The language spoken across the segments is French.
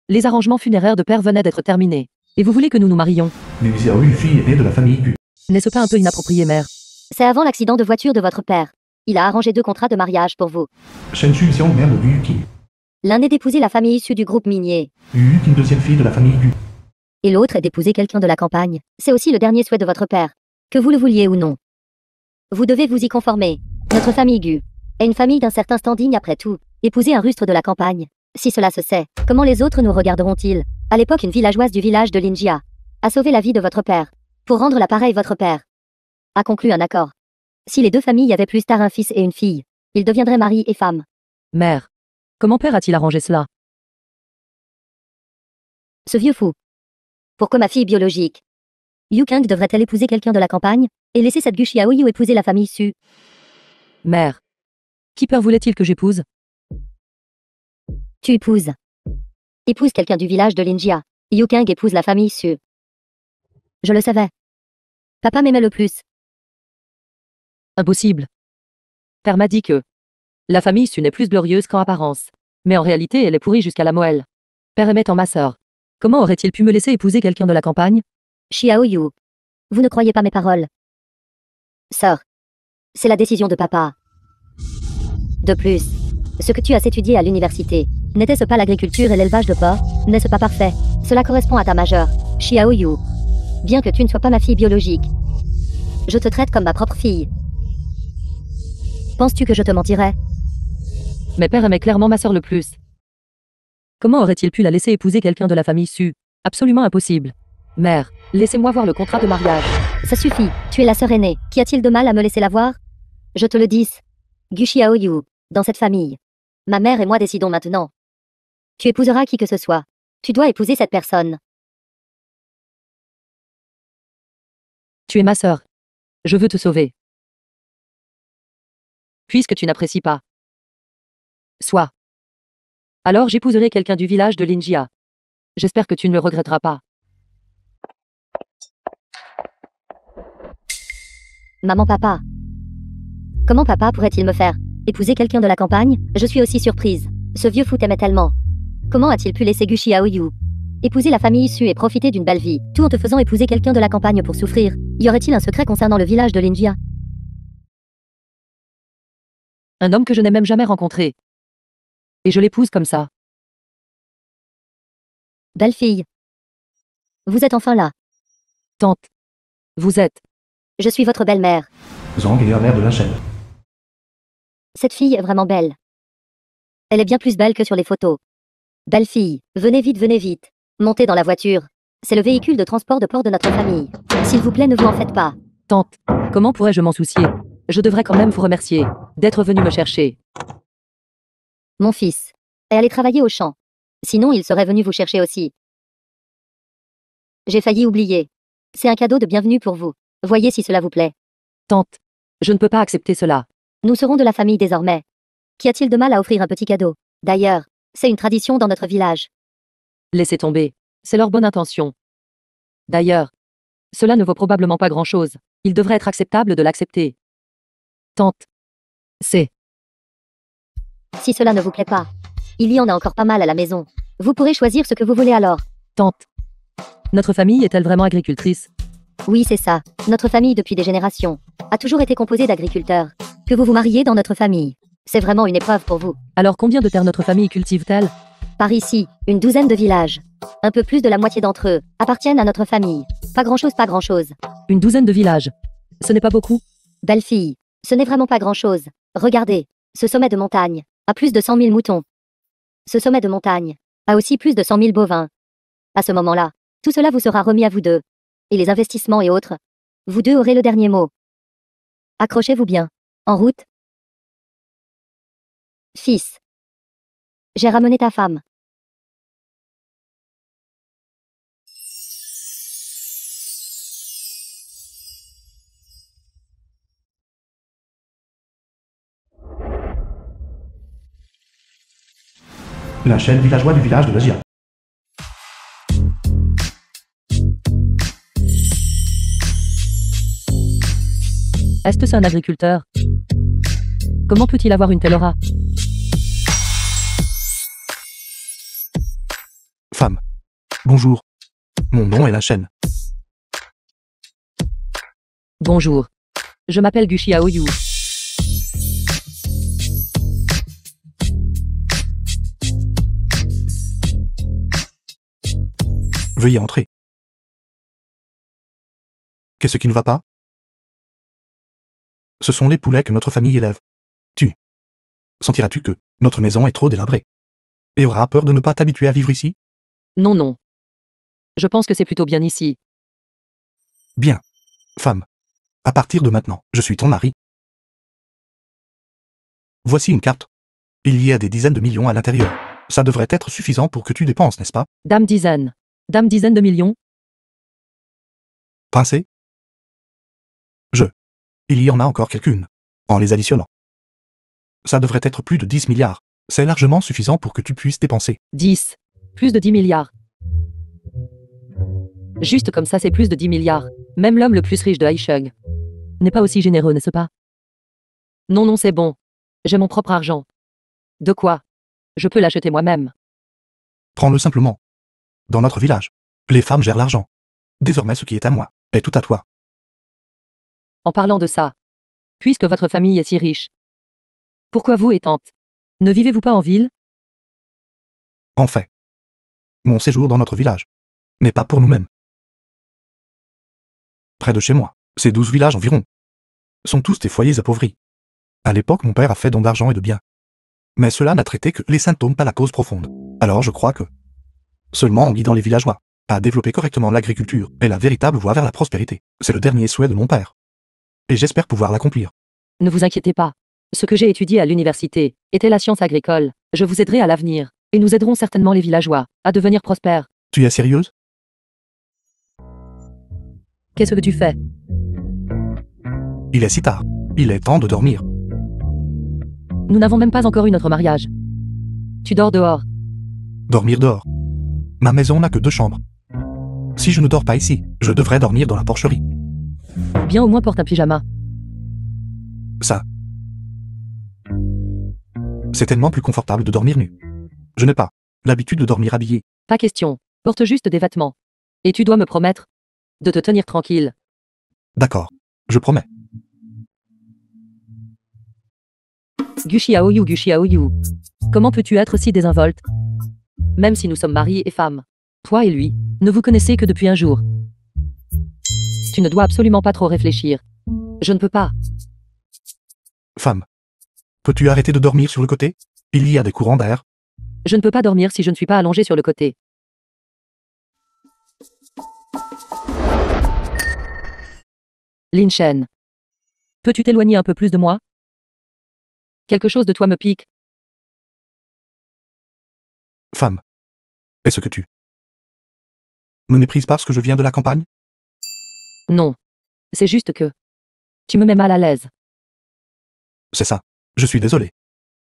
Les arrangements funéraires de père venaient d'être terminés. Et vous voulez que nous nous marions? Mais Xiao Yufei est de la famille Gu. N'est-ce pas un peu inapproprié, mère? C'est avant l'accident de voiture de votre père. Il a arrangé 2 contrats de mariage pour vous. Shen Xuxiong, mère de Yu Qing. L'un est d'épouser la famille issue du groupe minier. Yu Qing, deuxième fille de la famille Gu. Et l'autre est d'épouser quelqu'un de la campagne. C'est aussi le dernier souhait de votre père. Que vous le vouliez ou non. Vous devez vous y conformer. Notre famille Gu est une famille d'un certain standing après tout. Épouser un rustre de la campagne. Si cela se sait, comment les autres nous regarderont-ils? À l'époque, une villageoise du village de Linjia a sauvé la vie de votre père. Pour rendre l'appareil, votre père a conclu un accord. Si les 2 familles avaient plus tard un fils et une fille, ils deviendraient mari et femme. Mère, comment père a-t-il arrangé cela? Ce vieux fou. Pourquoi ma fille biologique Yu Kang devrait-elle épouser quelqu'un de la campagne et laisser cette Gu Xiaoyu épouser la famille Su? Mère, qui père voulait-il que j'épouse? Tu épouses. Épouse quelqu'un du village de Linjia. Yu Kang épouse la famille Su. Je le savais. Papa m'aimait le plus. Impossible. Père m'a dit que la famille Su n'est plus glorieuse qu'en apparence. Mais en réalité, elle est pourrie jusqu'à la moelle. Père aimait tant ma sœur. Comment aurait-il pu me laisser épouser quelqu'un de la campagne? Xiaoyu. Vous ne croyez pas mes paroles. Sœur. C'est la décision de papa. De plus, ce que tu as étudié à l'université, n'était-ce pas l'agriculture et l'élevage de porcs? N'est-ce pas parfait? Cela correspond à ta majeure, Xiaoyu. Bien que tu ne sois pas ma fille biologique, je te traite comme ma propre fille. Penses-tu que je te mentirais? Mais père aimait clairement ma sœur le plus. Comment aurait-il pu la laisser épouser quelqu'un de la famille Su? Absolument impossible. Mère, laissez-moi voir le contrat de mariage. Ça suffit, tu es la sœur aînée. Qu'y a-t-il de mal à me laisser la voir? Je te le dis. Gu Xiaoyu, dans cette famille. Ma mère et moi décidons maintenant. Tu épouseras qui que ce soit. Tu dois épouser cette personne. Tu es ma sœur. Je veux te sauver. Puisque tu n'apprécies pas. Soit. Alors j'épouserai quelqu'un du village de Linjia. J'espère que tu ne le regretteras pas. Maman, papa. Comment papa pourrait-il me faire épouser quelqu'un de la campagne? Je suis aussi surprise. Ce vieux fou t'aimait tellement. Comment a-t-il pu laisser Gu Xiaoyu épouser la famille issue et profiter d'une belle vie, tout en te faisant épouser quelqu'un de la campagne pour souffrir? Y aurait-il un secret concernant le village de Linjia? Un homme que je n'ai même jamais rencontré. Et je l'épouse comme ça. Belle fille. Vous êtes enfin là. Tante. Vous êtes. Je suis votre belle-mère. Zhang est la mère de la chaîne. Cette fille est vraiment belle. Elle est bien plus belle que sur les photos. Belle fille, venez vite. Montez dans la voiture. C'est le véhicule de transport de port de notre famille. S'il vous plaît, ne vous en faites pas. Tante, comment pourrais-je m'en soucier? Je devrais quand même vous remercier d'être venu me chercher. Mon fils est allé travailler au champ. Sinon, il serait venu vous chercher aussi. J'ai failli oublier. C'est un cadeau de bienvenue pour vous. Voyez si cela vous plaît. Tante, je ne peux pas accepter cela. Nous serons de la famille désormais. Qu'y a-t-il de mal à offrir un petit cadeau? D'ailleurs, c'est une tradition dans notre village. Laissez tomber. C'est leur bonne intention. D'ailleurs, cela ne vaut probablement pas grand-chose. Il devrait être acceptable de l'accepter. Tante. C'est. Si cela ne vous plaît pas, il y en a encore pas mal à la maison. Vous pourrez choisir ce que vous voulez alors. Tante. Notre famille est-elle vraiment agricultrice? Oui, c'est ça. Notre famille depuis des générations a toujours été composée d'agriculteurs. Que vous vous mariez dans notre famille, c'est vraiment une épreuve pour vous. Alors combien de terres notre famille cultive-t-elle? Par ici, une douzaine de villages. Un peu plus de la moitié d'entre eux appartiennent à notre famille. Pas grand-chose, pas grand-chose. Une douzaine de villages. Ce n'est pas beaucoup? Belle fille, ce n'est vraiment pas grand-chose. Regardez, ce sommet de montagne a plus de 100 000 moutons. Ce sommet de montagne a aussi plus de 100 000 bovins. À ce moment-là, tout cela vous sera remis à vous deux. Et les investissements et autres. Vous deux aurez le dernier mot. Accrochez-vous bien. En route. Fils. J'ai ramené ta femme. La chaîne villageois du village de Lajia. Est-ce un agriculteur? Comment peut-il avoir une telle aura? Femme. Bonjour. Mon nom est la chaîne. Bonjour. Je m'appelle Gu Xiaoyu. Veuillez entrer. Qu'est-ce qui ne va pas? Ce sont les poulets que notre famille élève. Sentiras-tu que notre maison est trop délabrée? Et auras peur de ne pas t'habituer à vivre ici? Non, non. Je pense que c'est plutôt bien ici. Bien. Femme. À partir de maintenant, je suis ton mari. Voici une carte. Il y a des dizaines de millions à l'intérieur. Ça devrait être suffisant pour que tu dépenses, n'est-ce pas? Dame dizaine. Dame dizaine de millions. Pas assez? Il y en a encore quelques-unes. En les additionnant. Ça devrait être plus de 10 milliards. C'est largement suffisant pour que tu puisses dépenser. 10. Plus de 10 milliards. Juste comme ça, c'est plus de 10 milliards. Même l'homme le plus riche de Haisheng n'est pas aussi généreux, n'est-ce pas? Non, non, c'est bon. J'ai mon propre argent. De quoi? Je peux l'acheter moi-même. Prends-le simplement. Dans notre village, les femmes gèrent l'argent. Désormais, ce qui est à moi est tout à toi. En parlant de ça, puisque votre famille est si riche, pourquoi vous et tante ne vivez-vous pas en ville? En fait, mon séjour dans notre village n'est pas pour nous-mêmes. Près de chez moi, ces 12 villages environ sont tous des foyers appauvris. À l'époque, mon père a fait don d'argent et de biens. Mais cela n'a traité que les symptômes, pas la cause profonde. Alors je crois que, seulement en guidant les villageois à développer correctement l'agriculture est la véritable voie vers la prospérité. C'est le dernier souhait de mon père. Et j'espère pouvoir l'accomplir. Ne vous inquiétez pas. Ce que j'ai étudié à l'université était la science agricole. Je vous aiderai à l'avenir. Et nous aiderons certainement les villageois à devenir prospères. Tu es sérieuse? Qu'est-ce que tu fais? Il est si tard. Il est temps de dormir. Nous n'avons même pas encore eu notre mariage. Tu dors dehors. Dormir dehors. Ma maison n'a que 2 chambres. Si je ne dors pas ici, je devrais dormir dans la porcherie. Bien, au moins porte un pyjama. Ça. C'est tellement plus confortable de dormir nu. Je n'ai pas l'habitude de dormir habillé. Pas question. Porte juste des vêtements. Et tu dois me promettre de te tenir tranquille. D'accord. Je promets. Gu Xiaoyu. Comment peux-tu être si désinvolte? Même si nous sommes mariés et femmes. Toi et lui, ne vous connaissez que depuis un jour. Tu ne dois absolument pas trop réfléchir. Je ne peux pas. Femme. Peux-tu arrêter de dormir sur le côté? Il y a des courants d'air. Je ne peux pas dormir si je ne suis pas allongé sur le côté. Lin Shen. Peux-tu t'éloigner un peu plus de moi? Quelque chose de toi me pique. Femme. Est-ce que tu me méprises parce que je viens de la campagne? Non. C'est juste que tu me mets mal à l'aise. C'est ça. Je suis désolé.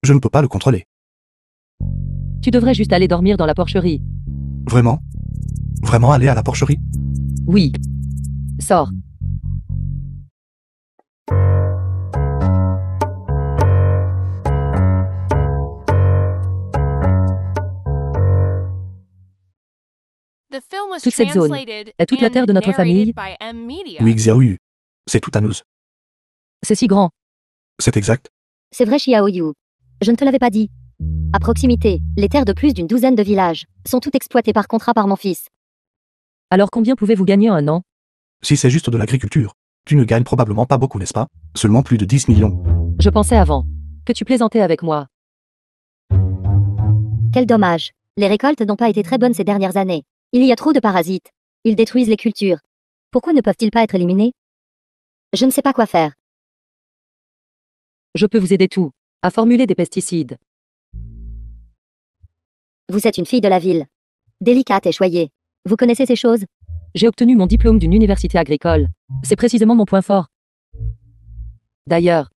Je ne peux pas le contrôler. Tu devrais juste aller dormir dans la porcherie. Vraiment? Vraiment aller à la porcherie? Oui. Sors. Toute cette zone est toute la terre de notre famille. Oui, Xiaoyu. C'est tout à nous. C'est si grand. C'est exact. C'est vrai, Xiaoyu. Je ne te l'avais pas dit. À proximité, les terres de plus d'une douzaine de villages sont toutes exploitées par contrat par mon fils. Alors combien pouvez-vous gagner en un an? Si c'est juste de l'agriculture, tu ne gagnes probablement pas beaucoup, n'est-ce pas? Seulement plus de 10 millions. Je pensais avant que tu plaisantais avec moi. Quel dommage. Les récoltes n'ont pas été très bonnes ces dernières années. Il y a trop de parasites. Ils détruisent les cultures. Pourquoi ne peuvent-ils pas être éliminés? Je ne sais pas quoi faire. Je peux vous aider tout à formuler des pesticides. Vous êtes une fille de la ville. Délicate et choyée. Vous connaissez ces choses? J'ai obtenu mon diplôme d'une université agricole. C'est précisément mon point fort. D'ailleurs,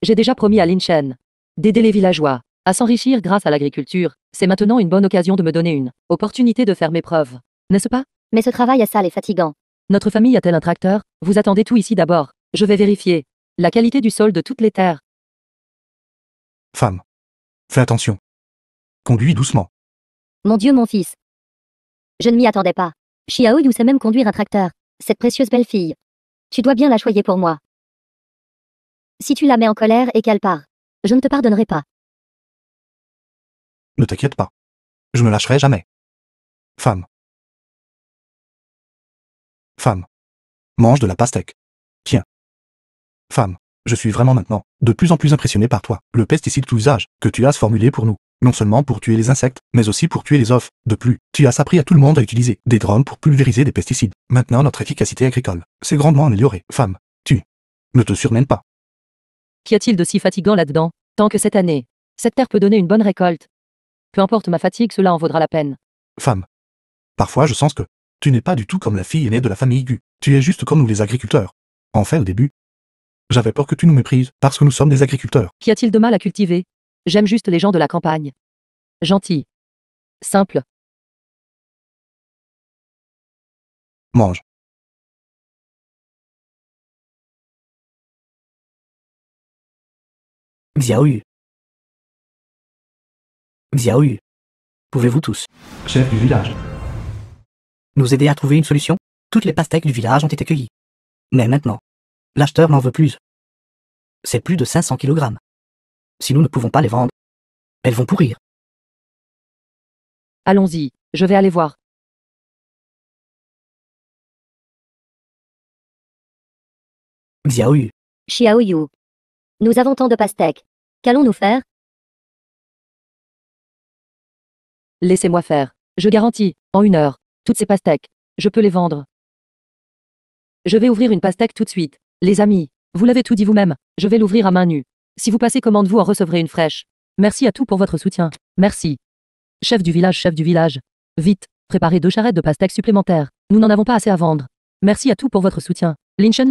j'ai déjà promis à Lin Shen d'aider les villageois à s'enrichir grâce à l'agriculture. C'est maintenant une bonne occasion de me donner une opportunité de faire mes preuves. N'est-ce pas? Mais ce travail est sale et fatigant. Notre famille a-t-elle un tracteur? Vous attendez tout ici d'abord. Je vais vérifier la qualité du sol de toutes les terres. Femme. Fais attention. Conduis doucement. Mon Dieu, mon fils. Je ne m'y attendais pas. Xiaoyu sait même conduire un tracteur. Cette précieuse belle fille. Tu dois bien la choyer pour moi. Si tu la mets en colère et qu'elle part, je ne te pardonnerai pas. Ne t'inquiète pas. Je ne lâcherai jamais. Femme. Femme. Mange de la pastèque. Tiens. Femme. Je suis vraiment maintenant de plus en plus impressionné par toi. Le pesticide tout usage que tu as formulé pour nous. Non seulement pour tuer les insectes, mais aussi pour tuer les œufs. De plus, tu as appris à tout le monde à utiliser des drones pour pulvériser des pesticides. Maintenant notre efficacité agricole s'est grandement améliorée. Femme. Tu. Ne te surmène pas. Qu'y a-t-il de si fatigant là-dedans? Tant que cette année, cette terre peut donner une bonne récolte. Peu importe ma fatigue, cela en vaudra la peine. Femme. Parfois je sens que tu n'es pas du tout comme la fille aînée de la famille Gu. Tu es juste comme nous les agriculteurs. En fait au début, j'avais peur que tu nous méprises parce que nous sommes des agriculteurs. Qu'y a-t-il de mal à cultiver? J'aime juste les gens de la campagne. Gentils. Simples. Mange. Xiaoyu. Xiaoyu. Pouvez-vous tous Chef du village. nous aider à trouver une solution? Toutes les pastèques du village ont été cueillies. Mais maintenant, l'acheteur n'en veut plus. C'est plus de 500 kg. Si nous ne pouvons pas les vendre, elles vont pourrir. Allons-y, je vais aller voir. Xiaoyu. Xiaoyu. Nous avons tant de pastèques. Qu'allons-nous faire? Laissez-moi faire. Je garantis, en 1 heure, toutes ces pastèques, je peux les vendre. Je vais ouvrir une pastèque tout de suite. Les amis, vous l'avez tout dit vous-même, je vais l'ouvrir à main nue. Si vous passez commande, vous en recevrez une fraîche. Merci à tous pour votre soutien. Merci. Chef du village. Vite, préparez 2 charrettes de pastèques supplémentaires. Nous n'en avons pas assez à vendre. Merci à tous pour votre soutien. Linshan,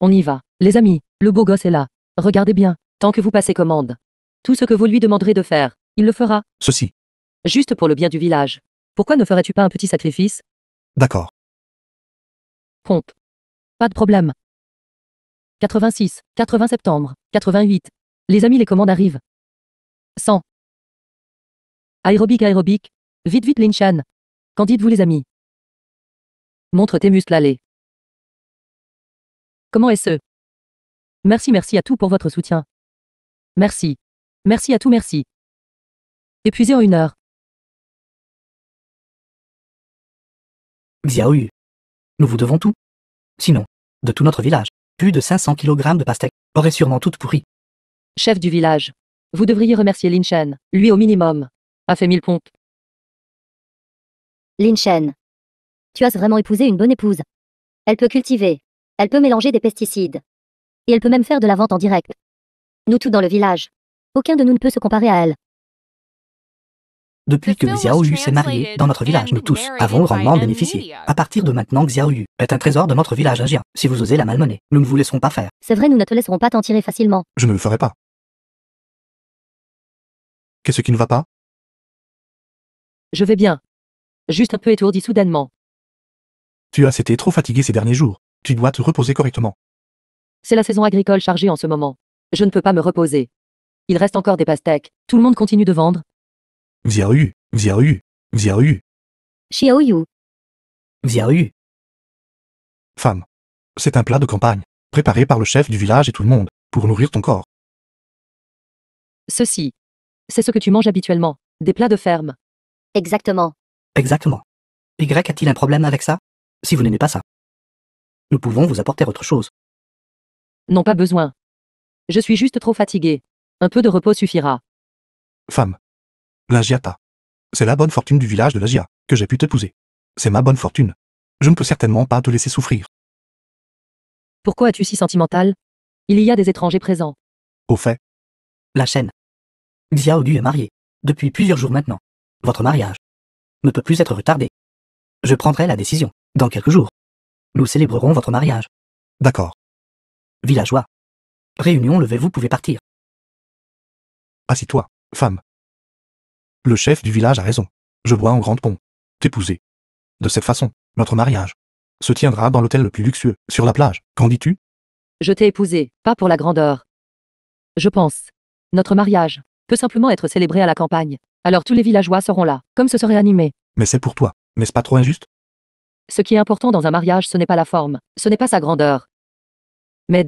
on y va. Les amis, le beau gosse est là. Regardez bien, tant que vous passez commande. Tout ce que vous lui demanderez de faire, il le fera. Ceci. Juste pour le bien du village. Pourquoi ne ferais-tu pas un petit sacrifice? D'accord. Pompe. Pas de problème. 86, 80 septembre, 88. Les amis, les commandes arrivent. 100. Aérobic. Vite, Linshan. Qu'en dites-vous les amis? Montre tes muscles, allez. Comment est-ce? Merci à tous pour votre soutien. Merci. Merci à tous, merci. Épuisé en 1 heure. Xiaoyu. Nous vous devons tout. Sinon, de tout notre village, plus de 500 kg de pastèques auraient sûrement toutes pourries. Chef du village. Vous devriez remercier Linshan, lui au minimum. A fait 1000 pompes. Linshan. Tu as vraiment épousé une bonne épouse. Elle peut cultiver. Elle peut mélanger des pesticides. Et elle peut même faire de la vente en direct. Nous tous dans le village. Aucun de nous ne peut se comparer à elle. Depuis que Xiaoyu s'est marié dans notre village, nous tous avons grandement bénéficié. À partir de maintenant, Xiaoyu est un trésor de notre village indien. Si vous osez la malmener, nous ne vous laisserons pas faire. C'est vrai, nous ne te laisserons pas t'en tirer facilement. Je ne le ferai pas. Qu'est-ce qui ne va pas? Je vais bien. Juste un peu étourdi soudainement. Tu as été trop fatigué ces derniers jours. Tu dois te reposer correctement. C'est la saison agricole chargée en ce moment. Je ne peux pas me reposer. Il reste encore des pastèques. Tout le monde continue de vendre. Xiaoyu. Xiaoyu. Xiaoyu. Femme. C'est un plat de campagne, préparé par le chef du village et tout le monde, pour nourrir ton corps. Ceci. C'est ce que tu manges habituellement. Des plats de ferme. Exactement. Exactement. Y a-t-il un problème avec ça? Si vous n'aimez pas ça, nous pouvons vous apporter autre chose. Non, pas besoin. Je suis juste trop fatigué. Un peu de repos suffira. Femme. L'Agiata. C'est la bonne fortune du village de l'Agia, que j'ai pu t'épouser. C'est ma bonne fortune. Je ne peux certainement pas te laisser souffrir. Pourquoi es-tu si sentimental? Il y a des étrangers présents. Au fait, La chaîne. Xiaoyu est marié. Depuis plusieurs jours maintenant. Votre mariage ne peut plus être retardé. Je prendrai la décision. Dans quelques jours, nous célébrerons votre mariage. d'accord. Villageois. Réunion levée, vous pouvez partir. Assis-toi, femme. Le chef du village a raison. Je bois en grande pompe. T'épouser. De cette façon, notre mariage se tiendra dans l'hôtel le plus luxueux, sur la plage. Qu'en dis-tu? Je t'ai épousé, pas pour la grandeur. Je pense. Notre mariage peut simplement être célébré à la campagne. Alors tous les villageois seront là, comme ce serait animé. Mais c'est pour toi. N'est-ce pas trop injuste? Ce qui est important dans un mariage, ce n'est pas la forme, ce n'est pas sa grandeur. Mais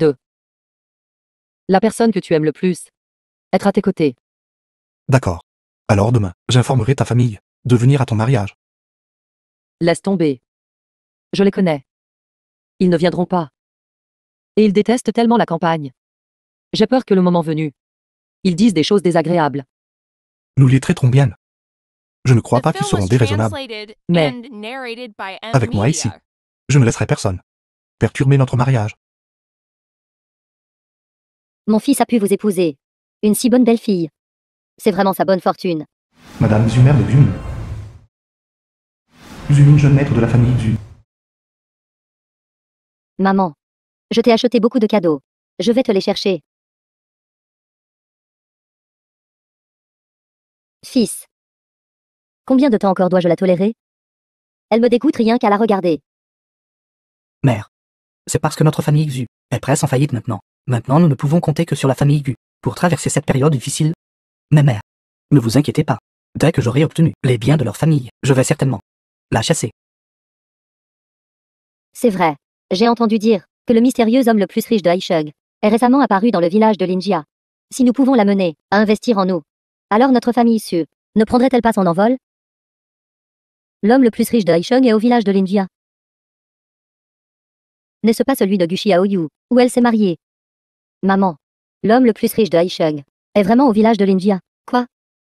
la personne que tu aimes le plus. Être à tes côtés. D'accord. Alors demain, j'informerai ta famille de venir à ton mariage. Laisse tomber. Je les connais. Ils ne viendront pas. Et ils détestent tellement la campagne. J'ai peur que le moment venu, ils disent des choses désagréables. Nous les traiterons bien. Je ne crois The pas qu'ils film seront was déraisonnables translated Mais- and narrated by M. avec moi ici. Media. Je ne laisserai personne perturber notre mariage. Mon fils a pu vous épouser. Une si bonne belle-fille. C'est vraiment sa bonne fortune. Madame Zumer de Bune. Une jeune maître de la famille du... Maman. Je t'ai acheté beaucoup de cadeaux. Je vais te les chercher. Fils. Combien de temps encore dois-je la tolérer? Elle me dégoûte rien qu'à la regarder. Mère. C'est parce que notre famille Xu est presque en faillite maintenant. Maintenant, nous ne pouvons compter que sur la famille Gu pour traverser cette période difficile. Mais mère, ne vous inquiétez pas. Dès que j'aurai obtenu les biens de leur famille, je vais certainement la chasser. C'est vrai. J'ai entendu dire que le mystérieux homme le plus riche de Haishug est récemment apparu dans le village de Linjia. Si nous pouvons l'amener à investir en nous, alors notre famille Su ne prendrait-elle pas son envol? L'homme le plus riche de Haishug est au village de Linjia. N'est-ce pas celui de Guxiaoyu, où elle s'est mariée? Maman. L'homme le plus riche de Haishug est vraiment au village de Linjia. Quoi?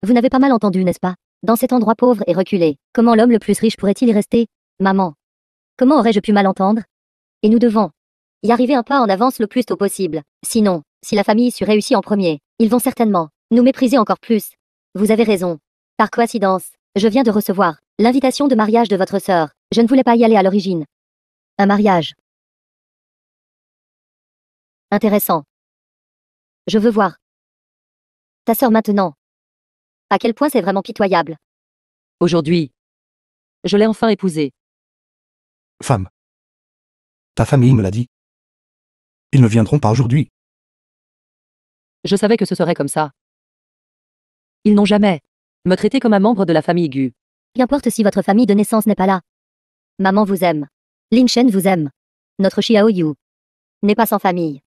Vous n'avez pas mal entendu, n'est-ce pas? Dans cet endroit pauvre et reculé, comment l'homme le plus riche pourrait-il y rester? Maman. Comment aurais-je pu mal entendre? Et nous devons y arriver un pas en avance le plus tôt possible. Sinon, si la famille Su réussit en premier, ils vont certainement nous mépriser encore plus. Vous avez raison. Par coïncidence, je viens de recevoir l'invitation de mariage de votre sœur. Je ne voulais pas y aller à l'origine. Un mariage. Intéressant. Je veux voir ta sœur maintenant. À quel point c'est vraiment pitoyable. Aujourd'hui, je l'ai enfin épousée. Femme. Ta famille me l'a dit. Ils ne viendront pas aujourd'hui. Je savais que ce serait comme ça. Ils n'ont jamais me traité comme un membre de la famille Gu. Qu'importe si votre famille de naissance n'est pas là. Maman vous aime. Lin Shen vous aime. Notre Xiao Yu n'est pas sans famille.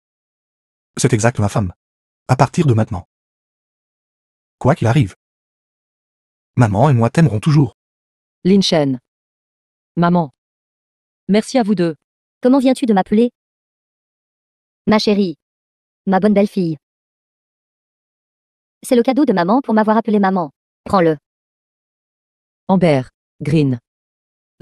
C'est exact ma femme. À partir de maintenant. Quoi qu'il arrive. Maman et moi t'aimerons toujours. Lin Shen. Maman. Merci à vous deux. Comment viens-tu de m'appeler? Ma chérie. Ma bonne belle-fille. C'est le cadeau de maman pour m'avoir appelé maman. Prends-le. Amber. Green.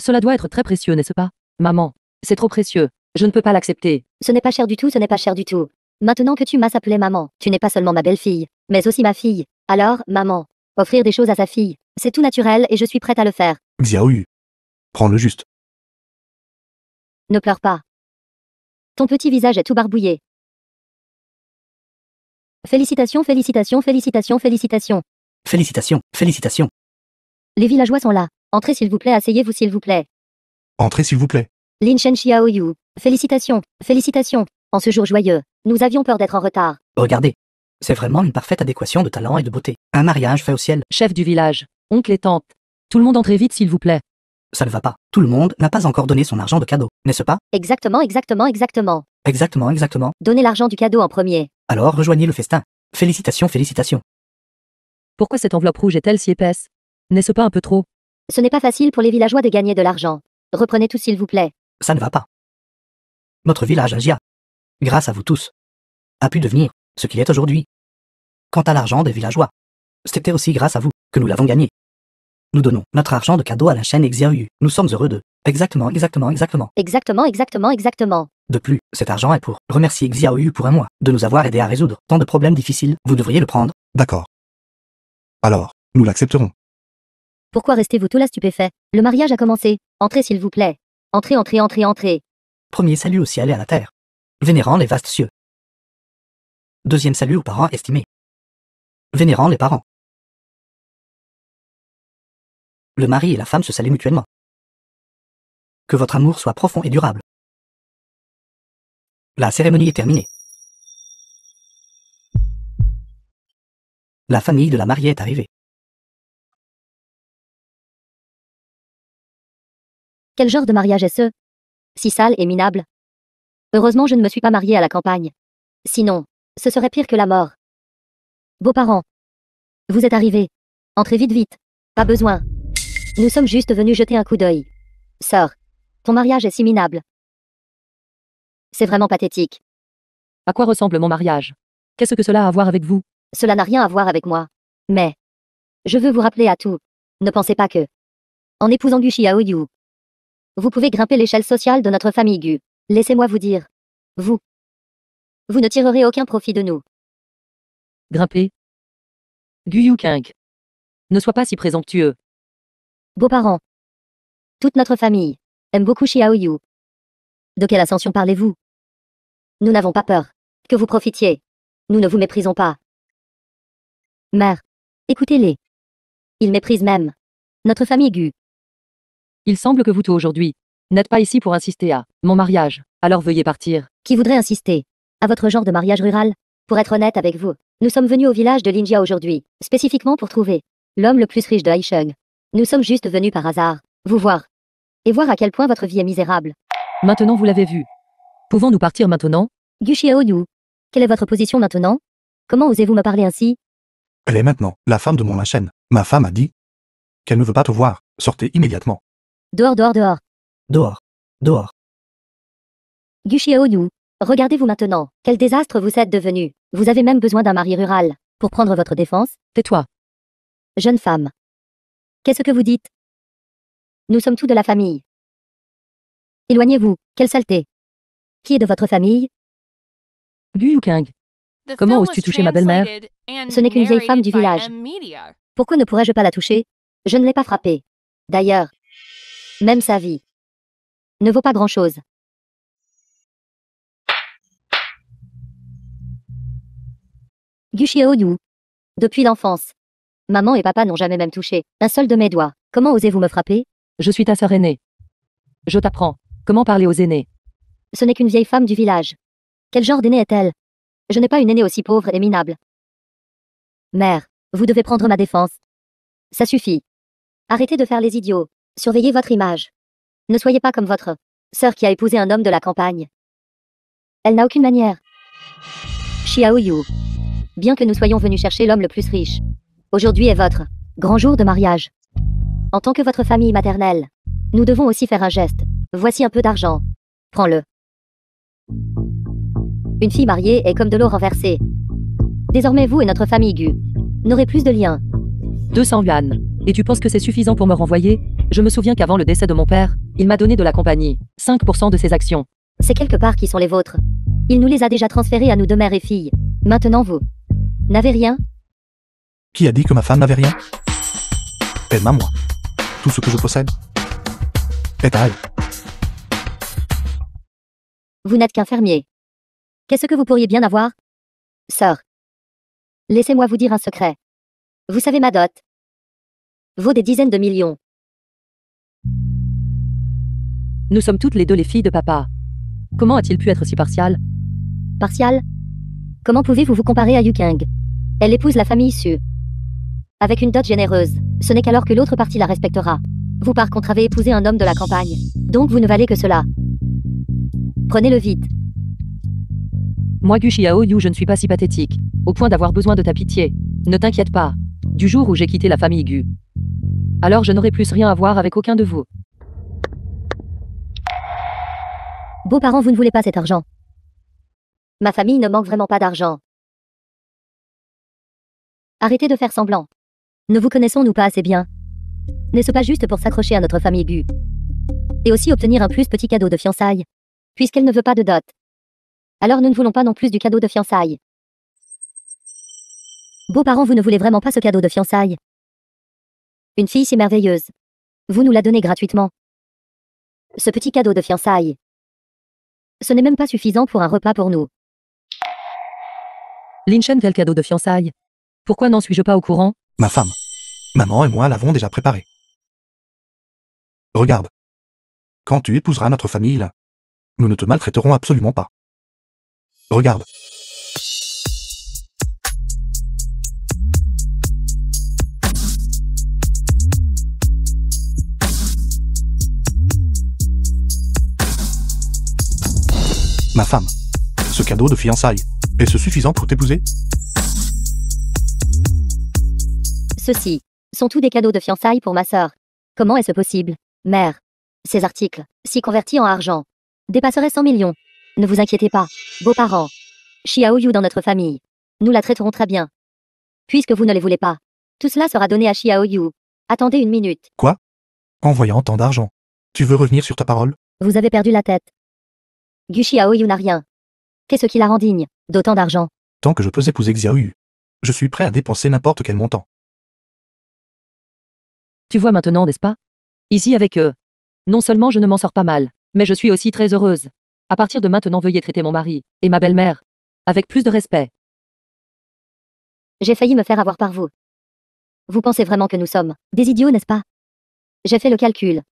Cela doit être très précieux, n'est-ce pas? Maman. C'est trop précieux. Je ne peux pas l'accepter. Ce n'est pas cher du tout, ce n'est pas cher du tout. Maintenant que tu m'as appelé maman, tu n'es pas seulement ma belle-fille, mais aussi ma fille. Alors, maman, offrir des choses à sa fille, c'est tout naturel et je suis prête à le faire. Xiaoyu. Prends-le juste. Ne pleure pas. Ton petit visage est tout barbouillé. Félicitations, félicitations, félicitations, félicitations. Félicitations, félicitations. Les villageois sont là. Entrez s'il vous plaît, asseyez-vous s'il vous plaît. Entrez s'il vous plaît. Lin Shen Xiaoyu. Félicitations, félicitations. En ce jour joyeux, nous avions peur d'être en retard. Regardez. C'est vraiment une parfaite adéquation de talent et de beauté. Un mariage fait au ciel. Chef du village. Oncle et tante. Tout le monde entrez vite s'il vous plaît. Ça ne va pas. Tout le monde n'a pas encore donné son argent de cadeau, n'est-ce pas? Exactement, exactement, exactement. Exactement, exactement. Donnez l'argent du cadeau en premier. Alors rejoignez le festin. Félicitations, félicitations. Pourquoi cette enveloppe rouge est-elle si épaisse? N'est-ce pas un peu trop? Ce n'est pas facile pour les villageois de gagner de l'argent. Reprenez tout s'il vous plaît. Ça ne va pas. Notre village Agia, grâce à vous tous, a pu devenir ce qu'il est aujourd'hui. Quant à l'argent des villageois, c'était aussi grâce à vous que nous l'avons gagné. Nous donnons notre argent de cadeau à la chaîne Xiaoyu. Nous sommes heureux de... Exactement, exactement, exactement. Exactement, exactement, exactement. De plus, cet argent est pour remercier Xiaoyu pour un mois de nous avoir aidés à résoudre tant de problèmes difficiles. Vous devriez le prendre. D'accord. Alors, nous l'accepterons. Pourquoi restez-vous tout là stupéfait? Le mariage a commencé. Entrez s'il vous plaît. Entrez, entrez, entrez, entrez. Premier salut au ciel et à la terre, vénérant les vastes cieux. Deuxième salut aux parents estimés, vénérant les parents. Le mari et la femme se saluent mutuellement. Que votre amour soit profond et durable. La cérémonie est terminée. La famille de la mariée est arrivée. Quel genre de mariage est ce? Si sale et minable. Heureusement, je ne me suis pas mariée à la campagne. Sinon, ce serait pire que la mort. Beaux-parents. Vous êtes arrivés. Entrez vite vite. Pas besoin. Nous sommes juste venus jeter un coup d'œil. Sœur, ton mariage est si minable. C'est vraiment pathétique. À quoi ressemble mon mariage? Qu'est-ce que cela a à voir avec vous? Cela n'a rien à voir avec moi. Mais, je veux vous rappeler à tout. Ne pensez pas que, en épousant Gu Xiaoyu, vous pouvez grimper l'échelle sociale de notre famille Gu. Laissez-moi vous dire. Vous ne tirerez aucun profit de nous. Grimper. Gu Yukeng. Ne sois pas si présomptueux. Beaux-parents. Toute notre famille aime beaucoup Xiaoyu. De quelle ascension parlez-vous? Nous n'avons pas peur que vous profitiez. Nous ne vous méprisons pas. Mère, écoutez-les. Ils méprisent même notre famille Gu. Il semble que vous tous aujourd'hui n'êtes pas ici pour insister à mon mariage, alors veuillez partir. Qui voudrait insister à votre genre de mariage rural? Pour être honnête avec vous, nous sommes venus au village de Linjia aujourd'hui, spécifiquement pour trouver l'homme le plus riche de Haisheng. Nous sommes juste venus par hasard, vous voir, et voir à quel point votre vie est misérable. Maintenant vous l'avez vu. Pouvons-nous partir maintenant? Gu Xiaoyu, quelle est votre position maintenant? Comment osez-vous me parler ainsi? Elle est maintenant la femme de mon Lachen. Ma femme a dit qu'elle ne veut pas te voir. Sortez immédiatement. Dehors, dehors, dehors. Dehors. Dehors. Gu Xiaoyu, regardez-vous maintenant. Quel désastre vous êtes devenu. Vous avez même besoin d'un mari rural pour prendre votre défense. Tais-toi. Jeune femme. Qu'est-ce que vous dites? Nous sommes tous de la famille. Éloignez-vous. Quelle saleté. Qui est de votre famille? Gu Yukeng. Comment oses-tu toucher ma belle-mère? Ce n'est qu'une vieille femme du village. Pourquoi ne pourrais-je pas la toucher? Je ne l'ai pas frappée. D'ailleurs, même sa vie ne vaut pas grand-chose. Gu Xiaoyu. Depuis l'enfance, maman et papa n'ont jamais même touché un seul de mes doigts. Comment osez-vous me frapper? Je suis ta sœur aînée. Je t'apprends comment parler aux aînés. Ce n'est qu'une vieille femme du village. Quel genre d'aînée est-elle? Je n'ai pas une aînée aussi pauvre et minable. Mère, vous devez prendre ma défense. Ça suffit. Arrêtez de faire les idiots. Surveillez votre image. Ne soyez pas comme votre sœur qui a épousé un homme de la campagne. Elle n'a aucune manière. Xiaoyu. Bien que nous soyons venus chercher l'homme le plus riche, aujourd'hui est votre grand jour de mariage. En tant que votre famille maternelle, nous devons aussi faire un geste. Voici un peu d'argent. Prends-le. Une fille mariée est comme de l'eau renversée. Désormais vous et notre famille Gu n'aurez plus de liens. 200 yuan. Et tu penses que c'est suffisant pour me renvoyer? Je me souviens qu'avant le décès de mon père, il m'a donné de la compagnie 5% de ses actions. C'est quelque part qui sont les vôtres. Il nous les a déjà transférés à nous deux mères et filles. Maintenant vous n'avez rien? Qui a dit que ma femme n'avait rien? Elle m'a moi. Tout ce que je possède est à elle. Vous n'êtes qu'un fermier. Qu'est-ce que vous pourriez bien avoir? Sœur. Laissez-moi vous dire un secret. Vous savez ma dot vaut des dizaines de millions. Nous sommes toutes les deux les filles de papa. Comment a-t-il pu être si partial? Partial? Comment pouvez-vous vous comparer à Yukeng? Elle épouse la famille Su. Avec une dot généreuse, ce n'est qu'alors que l'autre partie la respectera. Vous par contre avez épousé un homme de la campagne. Donc vous ne valez que cela. Prenez-le vite. Moi Gu Xiaoyu, je ne suis pas si pathétique, au point d'avoir besoin de ta pitié. Ne t'inquiète pas. Du jour où j'ai quitté la famille Gu, alors je n'aurai plus rien à voir avec aucun de vous. Beaux-parents, vous ne voulez pas cet argent. Ma famille ne manque vraiment pas d'argent. Arrêtez de faire semblant. Ne vous connaissons-nous pas assez bien? N'est-ce pas juste pour s'accrocher à notre famille Gu? Et aussi obtenir un plus petit cadeau de fiançailles? Puisqu'elle ne veut pas de dot. Alors nous ne voulons pas non plus du cadeau de fiançailles. Beaux-parents, vous ne voulez vraiment pas ce cadeau de fiançailles? Une fille si merveilleuse. Vous nous la donnez gratuitement. Ce petit cadeau de fiançailles. Ce n'est même pas suffisant pour un repas pour nous. Linchen, quel cadeau de fiançailles? Pourquoi n'en suis-je pas au courant? Ma femme, maman et moi l'avons déjà préparé. Regarde. Quand tu épouseras notre famille là, nous ne te maltraiterons absolument pas. Regarde. Ma femme. Ce cadeau de fiançailles. Est-ce suffisant pour t'épouser? Ceux-ci sont tous des cadeaux de fiançailles pour ma sœur. Comment est-ce possible? Mère, ces articles, si convertis en argent, dépasseraient 100 millions. Ne vous inquiétez pas, beaux-parents. Xiaoyu dans notre famille. Nous la traiterons très bien. Puisque vous ne les voulez pas, tout cela sera donné à Xiaoyu. Attendez une minute. Quoi? En voyant tant d'argent, tu veux revenir sur ta parole? Vous avez perdu la tête. Gu Xiaoyu n'a rien. Qu'est-ce qui la rend digne d'autant d'argent? Tant que je peux épouser Xiaoyu, je suis prêt à dépenser n'importe quel montant. Tu vois maintenant, n'est-ce pas? Ici avec eux. Non seulement je ne m'en sors pas mal, mais je suis aussi très heureuse. À partir de maintenant, veuillez traiter mon mari et ma belle-mère avec plus de respect. J'ai failli me faire avoir par vous. Vous pensez vraiment que nous sommes des idiots, n'est-ce pas? J'ai fait le calcul.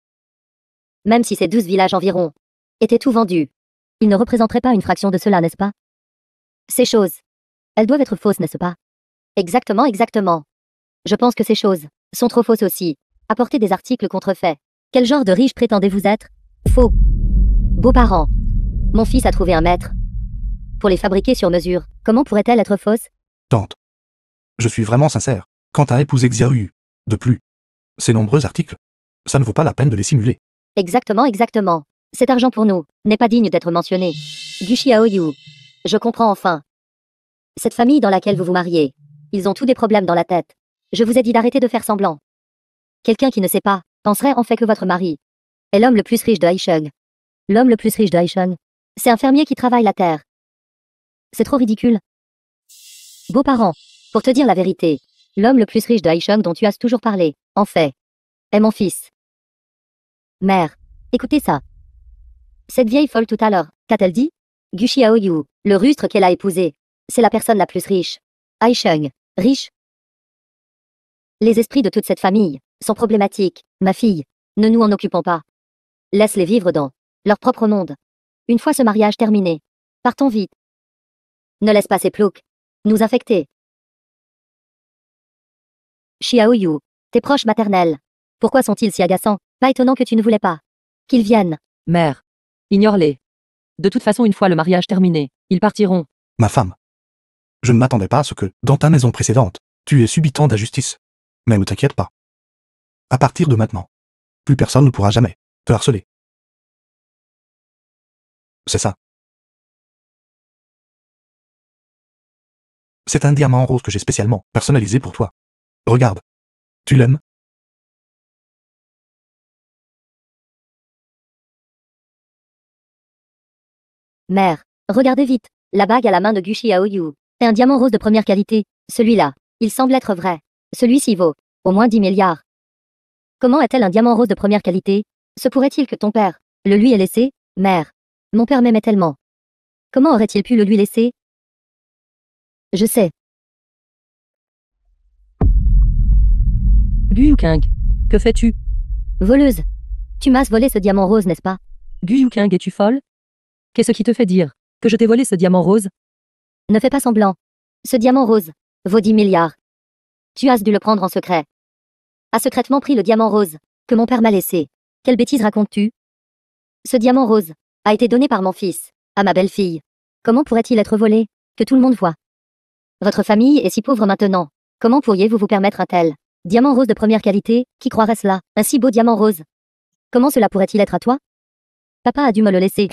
Même si ces 12 villages environ étaient tout vendus, ils ne représenteraient pas une fraction de cela, n'est-ce pas? Ces choses, elles doivent être fausses, n'est-ce pas? Exactement, exactement. Je pense que ces choses sont trop fausses aussi. Apportez des articles contrefaits. Quel genre de riche prétendez-vous être? Faux. Beaux-parents. Mon fils a trouvé un maître pour les fabriquer sur mesure. Comment pourrait-elle être fausse? Tante. Je suis vraiment sincère. Quant à épouser Xiaoyu, de plus, ces nombreux articles, ça ne vaut pas la peine de les simuler. Exactement, exactement. Cet argent pour nous n'est pas digne d'être mentionné. Gu Xiaoyu. Je comprends enfin. Cette famille dans laquelle vous vous mariez, ils ont tous des problèmes dans la tête. Je vous ai dit d'arrêter de faire semblant. Quelqu'un qui ne sait pas penserait en fait que votre mari est l'homme le plus riche de Haisheng. L'homme le plus riche de Haisheng, c'est un fermier qui travaille la terre. C'est trop ridicule. Beaux-parents, pour te dire la vérité, l'homme le plus riche de Haisheng dont tu as toujours parlé, en fait, est mon fils. Mère, écoutez ça. Cette vieille folle tout à l'heure, qu'a-t-elle dit? Gu Xiaoyu, le rustre qu'elle a épousé, c'est la personne la plus riche. Haisheng, riche? Les esprits de toute cette famille sont problématiques. Ma fille, ne nous en occupons pas. Laisse-les vivre dans leur propre monde. Une fois ce mariage terminé, partons vite. Ne laisse pas ces ploucs nous infecter. Xiaoyu, tes proches maternels, pourquoi sont-ils si agaçants? Pas étonnant que tu ne voulais pas qu'ils viennent. Mère, ignore-les. De toute façon, une fois le mariage terminé, ils partiront. Ma femme. Je ne m'attendais pas à ce que, dans ta maison précédente, tu aies subi tant d'injustice. Mais ne t'inquiète pas. À partir de maintenant, plus personne ne pourra jamais te harceler. C'est ça. C'est un diamant rose que j'ai spécialement personnalisé pour toi. Regarde. Tu l'aimes? Mère, regardez vite. La bague à la main de Gu Xiaoyu est un diamant rose de première qualité. Celui-là, il semble être vrai. Celui-ci vaut au moins 10 milliards. Comment est-elle un diamant rose de première qualité? Se pourrait-il que ton père le lui ait laissé? Mère, mon père m'aimait tellement. Comment aurait-il pu le lui laisser? Je sais. Gu Yukeng, que fais-tu? Voleuse. Tu m'as volé ce diamant rose, n'est-ce pas? Gu Yukeng, es-tu folle? Qu'est-ce qui te fait dire que je t'ai volé ce diamant rose? Ne fais pas semblant. Ce diamant rose vaut 10 milliards. Tu as dû le prendre en secret. A secrètement pris le diamant rose que mon père m'a laissé. Quelle bêtise racontes-tu? Ce diamant rose a été donné par mon fils à ma belle-fille. Comment pourrait-il être volé, que tout le monde voit? Votre famille est si pauvre maintenant. Comment pourriez-vous vous permettre un tel diamant rose de première qualité? Qui croirait cela? Un si beau diamant rose. Comment cela pourrait-il être à toi? Papa a dû me le laisser.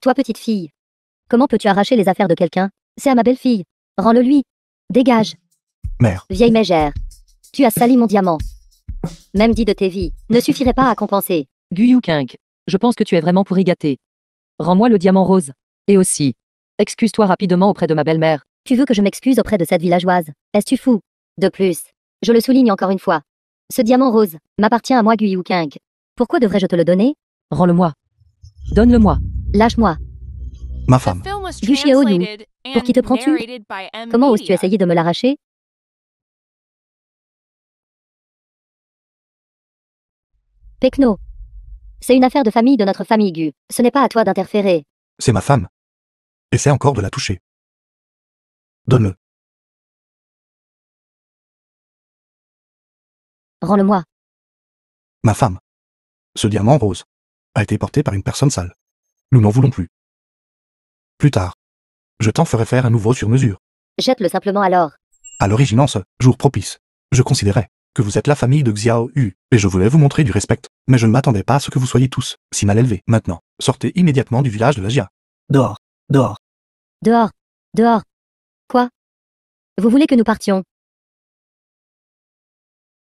Toi, petite fille. Comment peux-tu arracher les affaires de quelqu'un? C'est à ma belle-fille. Rends-le lui. Dégage. Mère. Vieille mégère. Tu as sali mon diamant. Même 10 de tes vies ne suffirait pas à compenser. Gu Yukeng, je pense que tu es vraiment pourri gâté. Rends-moi le diamant rose. Et aussi, excuse-toi rapidement auprès de ma belle-mère. Tu veux que je m'excuse auprès de cette villageoise? Est-ce-tu fou? De plus, je le souligne encore une fois. Ce diamant rose m'appartient à moi, Gu Yukeng. Pourquoi devrais-je te le donner? Rends-le-moi. Donne-le-moi. Lâche-moi. Ma femme. Gu Xiaoyu, pour qui te prends-tu? Comment oses-tu essayer de me l'arracher? Pekno. C'est une affaire de famille de notre famille Gu. Ce n'est pas à toi d'interférer. C'est ma femme. Essaie encore de la toucher. Donne-le. Rends-le-moi. Ma femme. Ce diamant rose a été porté par une personne sale. Nous n'en voulons plus. Plus tard. Je t'en ferai faire un nouveau sur mesure. Jette-le simplement alors. À l'origine, en ce jour propice, je considérais que vous êtes la famille de Xiao Yu, et je voulais vous montrer du respect, mais je ne m'attendais pas à ce que vous soyez tous si mal élevés. Maintenant, sortez immédiatement du village de la Jia. Dehors, dehors. Dehors. Dehors. Quoi? Vous voulez que nous partions?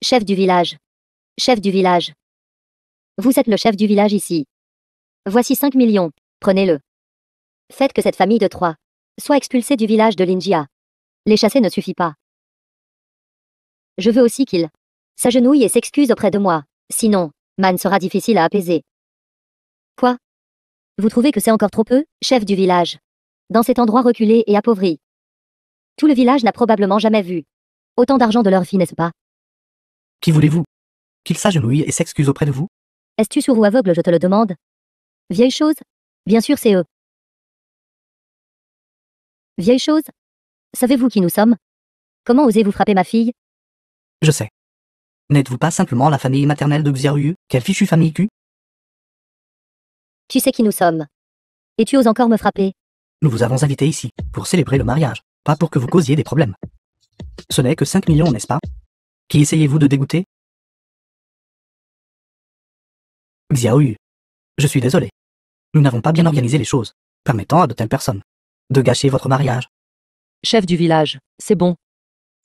Chef du village. Chef du village. Vous êtes le chef du village ici. Voici 5 millions. Prenez-le. Faites que cette famille de 3 soit expulsée du village de Linjia. Les chasser ne suffit pas. Je veux aussi qu'il s'agenouille et s'excuse auprès de moi. Sinon, Man sera difficile à apaiser. Quoi? Vous trouvez que c'est encore trop peu, chef du village? Dans cet endroit reculé et appauvri. Tout le village n'a probablement jamais vu autant d'argent de leur fille, n'est-ce pas? Qui voulez-vous? Qu'il s'agenouille et s'excuse auprès de vous? Es-tu sourd ou aveugle, je te le demande? Vieille chose? Bien sûr, c'est eux. Vieille chose? Savez-vous qui nous sommes? Comment osez-vous frapper ma fille? Je sais. N'êtes-vous pas simplement la famille maternelle de Xiao Yu? Quelle fichue famille cul? Tu sais qui nous sommes. Et tu oses encore me frapper? Nous vous avons invité ici pour célébrer le mariage, pas pour que vous causiez des problèmes. Ce n'est que 5 millions, n'est-ce pas? Qui essayez-vous de dégoûter? Xiao Yu. Je suis désolé. Nous n'avons pas bien organisé les choses, permettant à de telles personnes de gâcher votre mariage. Chef du village, c'est bon.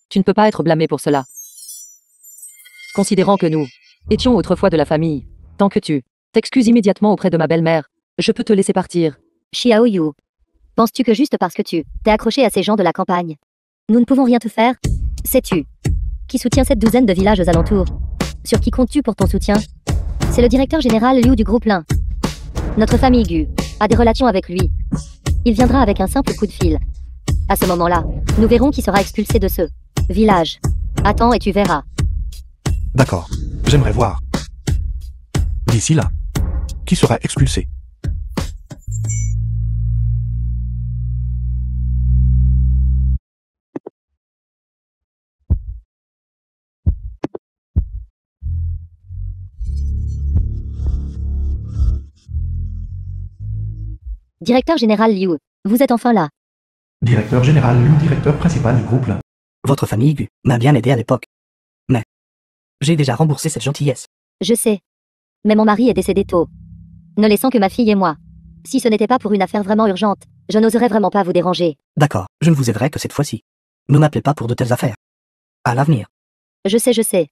Tu ne peux pas être blâmé pour cela. Considérant que nous étions autrefois de la famille, tant que tu t'excuses immédiatement auprès de ma belle-mère, je peux te laisser partir. Xiao Yu. Penses-tu que juste parce que tu t'es accroché à ces gens de la campagne, nous ne pouvons rien te faire? Sais-tu qui soutient cette douzaine de villages aux alentours? Sur qui comptes-tu pour ton soutien? C'est le directeur général Liu du groupe Lin. Notre famille Gu a des relations avec lui. Il viendra avec un simple coup de fil. À ce moment-là, nous verrons qui sera expulsé de ce village. Attends et tu verras. D'accord. J'aimerais voir. D'ici là, qui sera expulsé? Directeur général Liu, vous êtes enfin là. Directeur général Liu, directeur principal du groupe Lin. Votre famille Gu m'a bien aidé à l'époque. Mais j'ai déjà remboursé cette gentillesse. Je sais. Mais mon mari est décédé tôt, ne laissant que ma fille et moi. Si ce n'était pas pour une affaire vraiment urgente, je n'oserais vraiment pas vous déranger. D'accord, je ne vous aiderai que cette fois-ci. Ne m'appelez pas pour de telles affaires. À l'avenir. Je sais.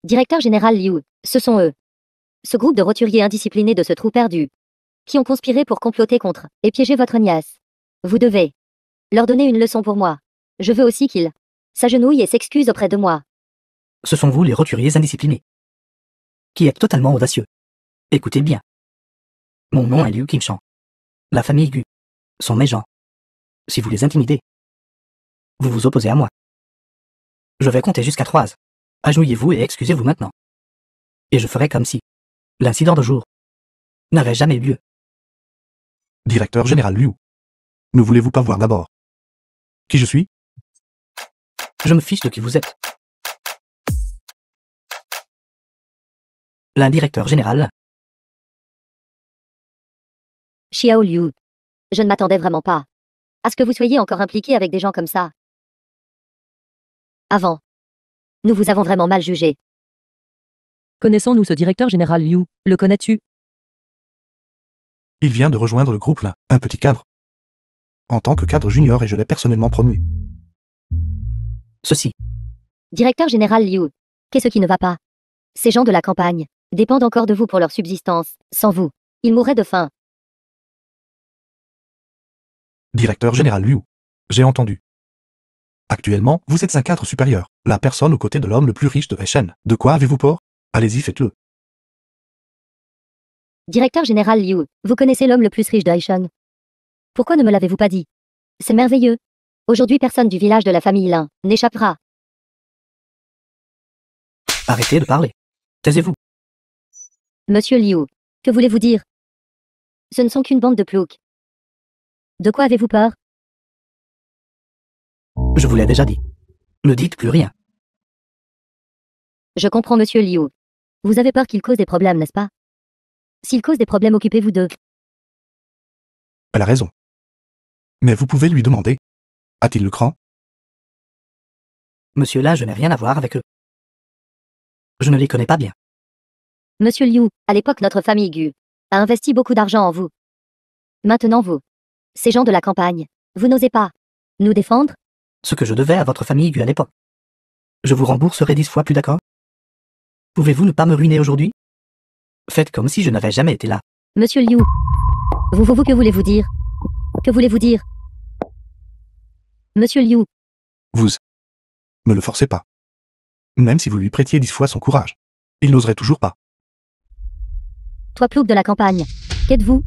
Directeur général Liu, ce sont eux. Ce groupe de roturiers indisciplinés de ce trou perdu, qui ont conspiré pour comploter contre et piéger votre nièce. Vous devez leur donner une leçon pour moi. Je veux aussi qu'ils s'agenouillent et s'excusent auprès de moi. Ce sont vous les roturiers indisciplinés, qui êtes totalement audacieux. Écoutez bien. Mon nom est Liu Qingshang. La famille Gu sont mes gens. Si vous les intimidez, vous vous opposez à moi. Je vais compter jusqu'à 3. Agenouillez-vous et excusez-vous maintenant. Et je ferai comme si l'incident de jour n'avait jamais eu lieu. Directeur général Liu. Ne voulez-vous pas voir d'abord qui je suis? Je me fiche de qui vous êtes. L'un directeur général. Xiao Liu. Je ne m'attendais vraiment pas à ce que vous soyez encore impliqué avec des gens comme ça. Avant, nous vous avons vraiment mal jugé. Connaissons-nous ce directeur général Liu? Le connais-tu? Il vient de rejoindre le groupe Lin, un petit cadre. En tant que cadre junior et je l'ai personnellement promu. Ceci. Directeur général Liu. Qu'est-ce qui ne va pas? Ces gens de la campagne dépendent encore de vous pour leur subsistance. Sans vous, ils mourraient de faim. Directeur général Liu. J'ai entendu. Actuellement, vous êtes un cadre supérieur, la personne aux côtés de l'homme le plus riche de Heishen. De quoi avez-vous peur? Allez-y, faites-le. Directeur général Liu, vous connaissez l'homme le plus riche de Heishen. Pourquoi ne me l'avez-vous pas dit? C'est merveilleux. Aujourd'hui, personne du village de la famille Lin n'échappera. Arrêtez de parler. Taisez-vous. Monsieur Liu, que voulez-vous dire? Ce ne sont qu'une bande de ploucs. De quoi avez-vous peur? Je vous l'ai déjà dit. Ne dites plus rien. Je comprends, monsieur Liu. Vous avez peur qu'il cause des problèmes, n'est-ce pas? S'il cause des problèmes, occupez-vous d'eux. Elle a raison. Mais vous pouvez lui demander. A-t-il le cran? Monsieur là, je n'ai rien à voir avec eux. Je ne les connais pas bien. Monsieur Liu, à l'époque notre famille Gu a investi beaucoup d'argent en vous. Maintenant vous, ces gens de la campagne, vous n'osez pas nous défendre? Ce que je devais à votre famille Gu à l'époque. Je vous rembourserai 10 fois plus, d'accord? Pouvez-vous ne pas me ruiner aujourd'hui? Faites comme si je n'avais jamais été là. Monsieur Liu, que voulez-vous dire? Que voulez-vous dire? Monsieur Liu, Vous. Me le forcez pas. Même si vous lui prêtiez 10 fois son courage. Il n'oserait toujours pas. toi plouc de la campagne, qu'êtes-vous?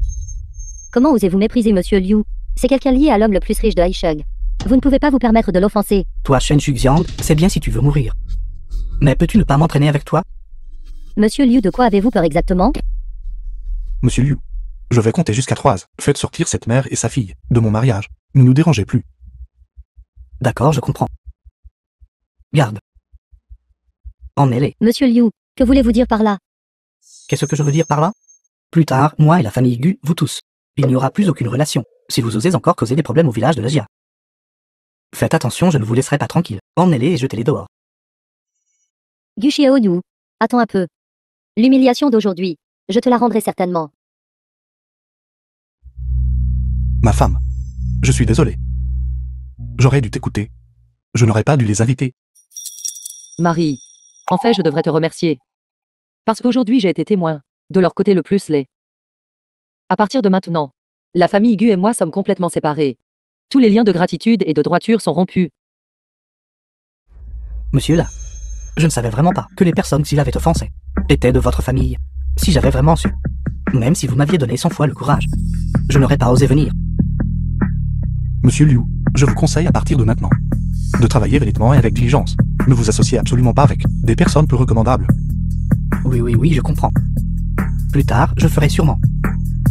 Comment osez-vous mépriser Monsieur Liu? C'est quelqu'un lié à l'homme le plus riche de Haisheng. Vous ne pouvez pas vous permettre de l'offenser. Toi, Shen Shuxiang, c'est bien si tu veux mourir. Mais peux-tu ne pas m'entraîner avec toi? Monsieur Liu, de quoi avez-vous peur exactement? Monsieur Liu. Je vais compter jusqu'à 3. Faites sortir cette mère et sa fille de mon mariage. Ne nous dérangez plus. D'accord, je comprends. Garde. Emmenez-les. Monsieur Liu, que voulez-vous dire par là? Qu'est-ce que je veux dire par là? Plus tard, moi et la famille Gu, vous tous. Il n'y aura plus aucune relation, si vous osez encore causer des problèmes au village de l'Asia. Faites attention, je ne vous laisserai pas tranquille. Emmenez-les et jetez-les dehors. Gu Xiaoyu, attends un peu. L'humiliation d'aujourd'hui, je te la rendrai certainement. Ma femme. Je suis désolé. J'aurais dû t'écouter. Je n'aurais pas dû les inviter. Marie. En fait, je devrais te remercier. Parce qu'aujourd'hui, j'ai été témoin de leur côté le plus laid. À partir de maintenant, la famille Gu et moi sommes complètement séparés. Tous les liens de gratitude et de droiture sont rompus. Monsieur là, je ne savais vraiment pas que les personnes qui l'avaient offensé étaient de votre famille. Si j'avais vraiment su, même si vous m'aviez donné 100 fois le courage, je n'aurais pas osé venir. Monsieur Liu, je vous conseille à partir de maintenant de travailler véritablement et avec diligence. Ne vous associez absolument pas avec des personnes peu recommandables. Oui, je comprends. Plus tard, je ferai sûrement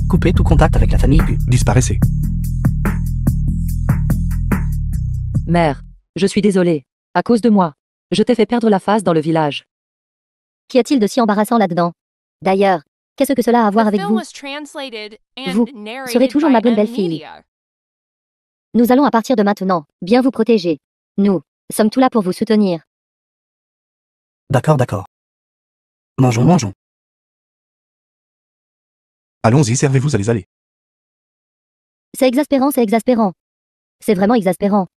couper tout contact avec la famille Gu. Disparaissez. Mère, je suis désolée. À cause de moi, je t'ai fait perdre la face dans le village. Qu'y a-t-il de si embarrassant là-dedans? D'ailleurs, qu'est-ce que cela a à voir avec vous? Vous serez toujours ma bonne belle-fille. Nous allons à partir de maintenant bien vous protéger. Nous sommes tous là pour vous soutenir. D'accord. Mangeons. Allons-y, servez-vous à les aller. C'est exaspérant. C'est vraiment exaspérant.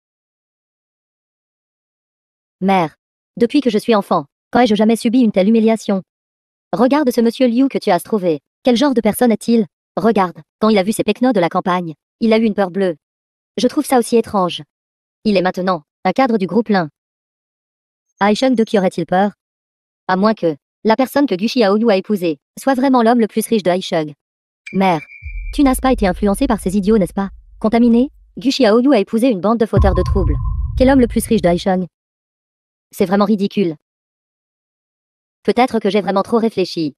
Mère, depuis que je suis enfant, quand ai-je jamais subi une telle humiliation? Regarde ce monsieur Liu que tu as trouvé. Quel genre de personne est-il? Regarde, quand il a vu ces pecnos de la campagne, il a eu une peur bleue. Je trouve ça aussi étrange. Il est maintenant un cadre du groupe Lin. Haisheng de qui aurait-il peur? À moins que la personne que Gu Xiaoyu a épousée soit vraiment l'homme le plus riche de Haisheng. Mère, tu n'as pas été influencée par ces idiots, n'est-ce pas? Contaminé, Gu Xiaoyu a épousé une bande de fauteurs de troubles. Quel homme le plus riche de Haisheng? C'est vraiment ridicule. Peut-être que j'ai vraiment trop réfléchi.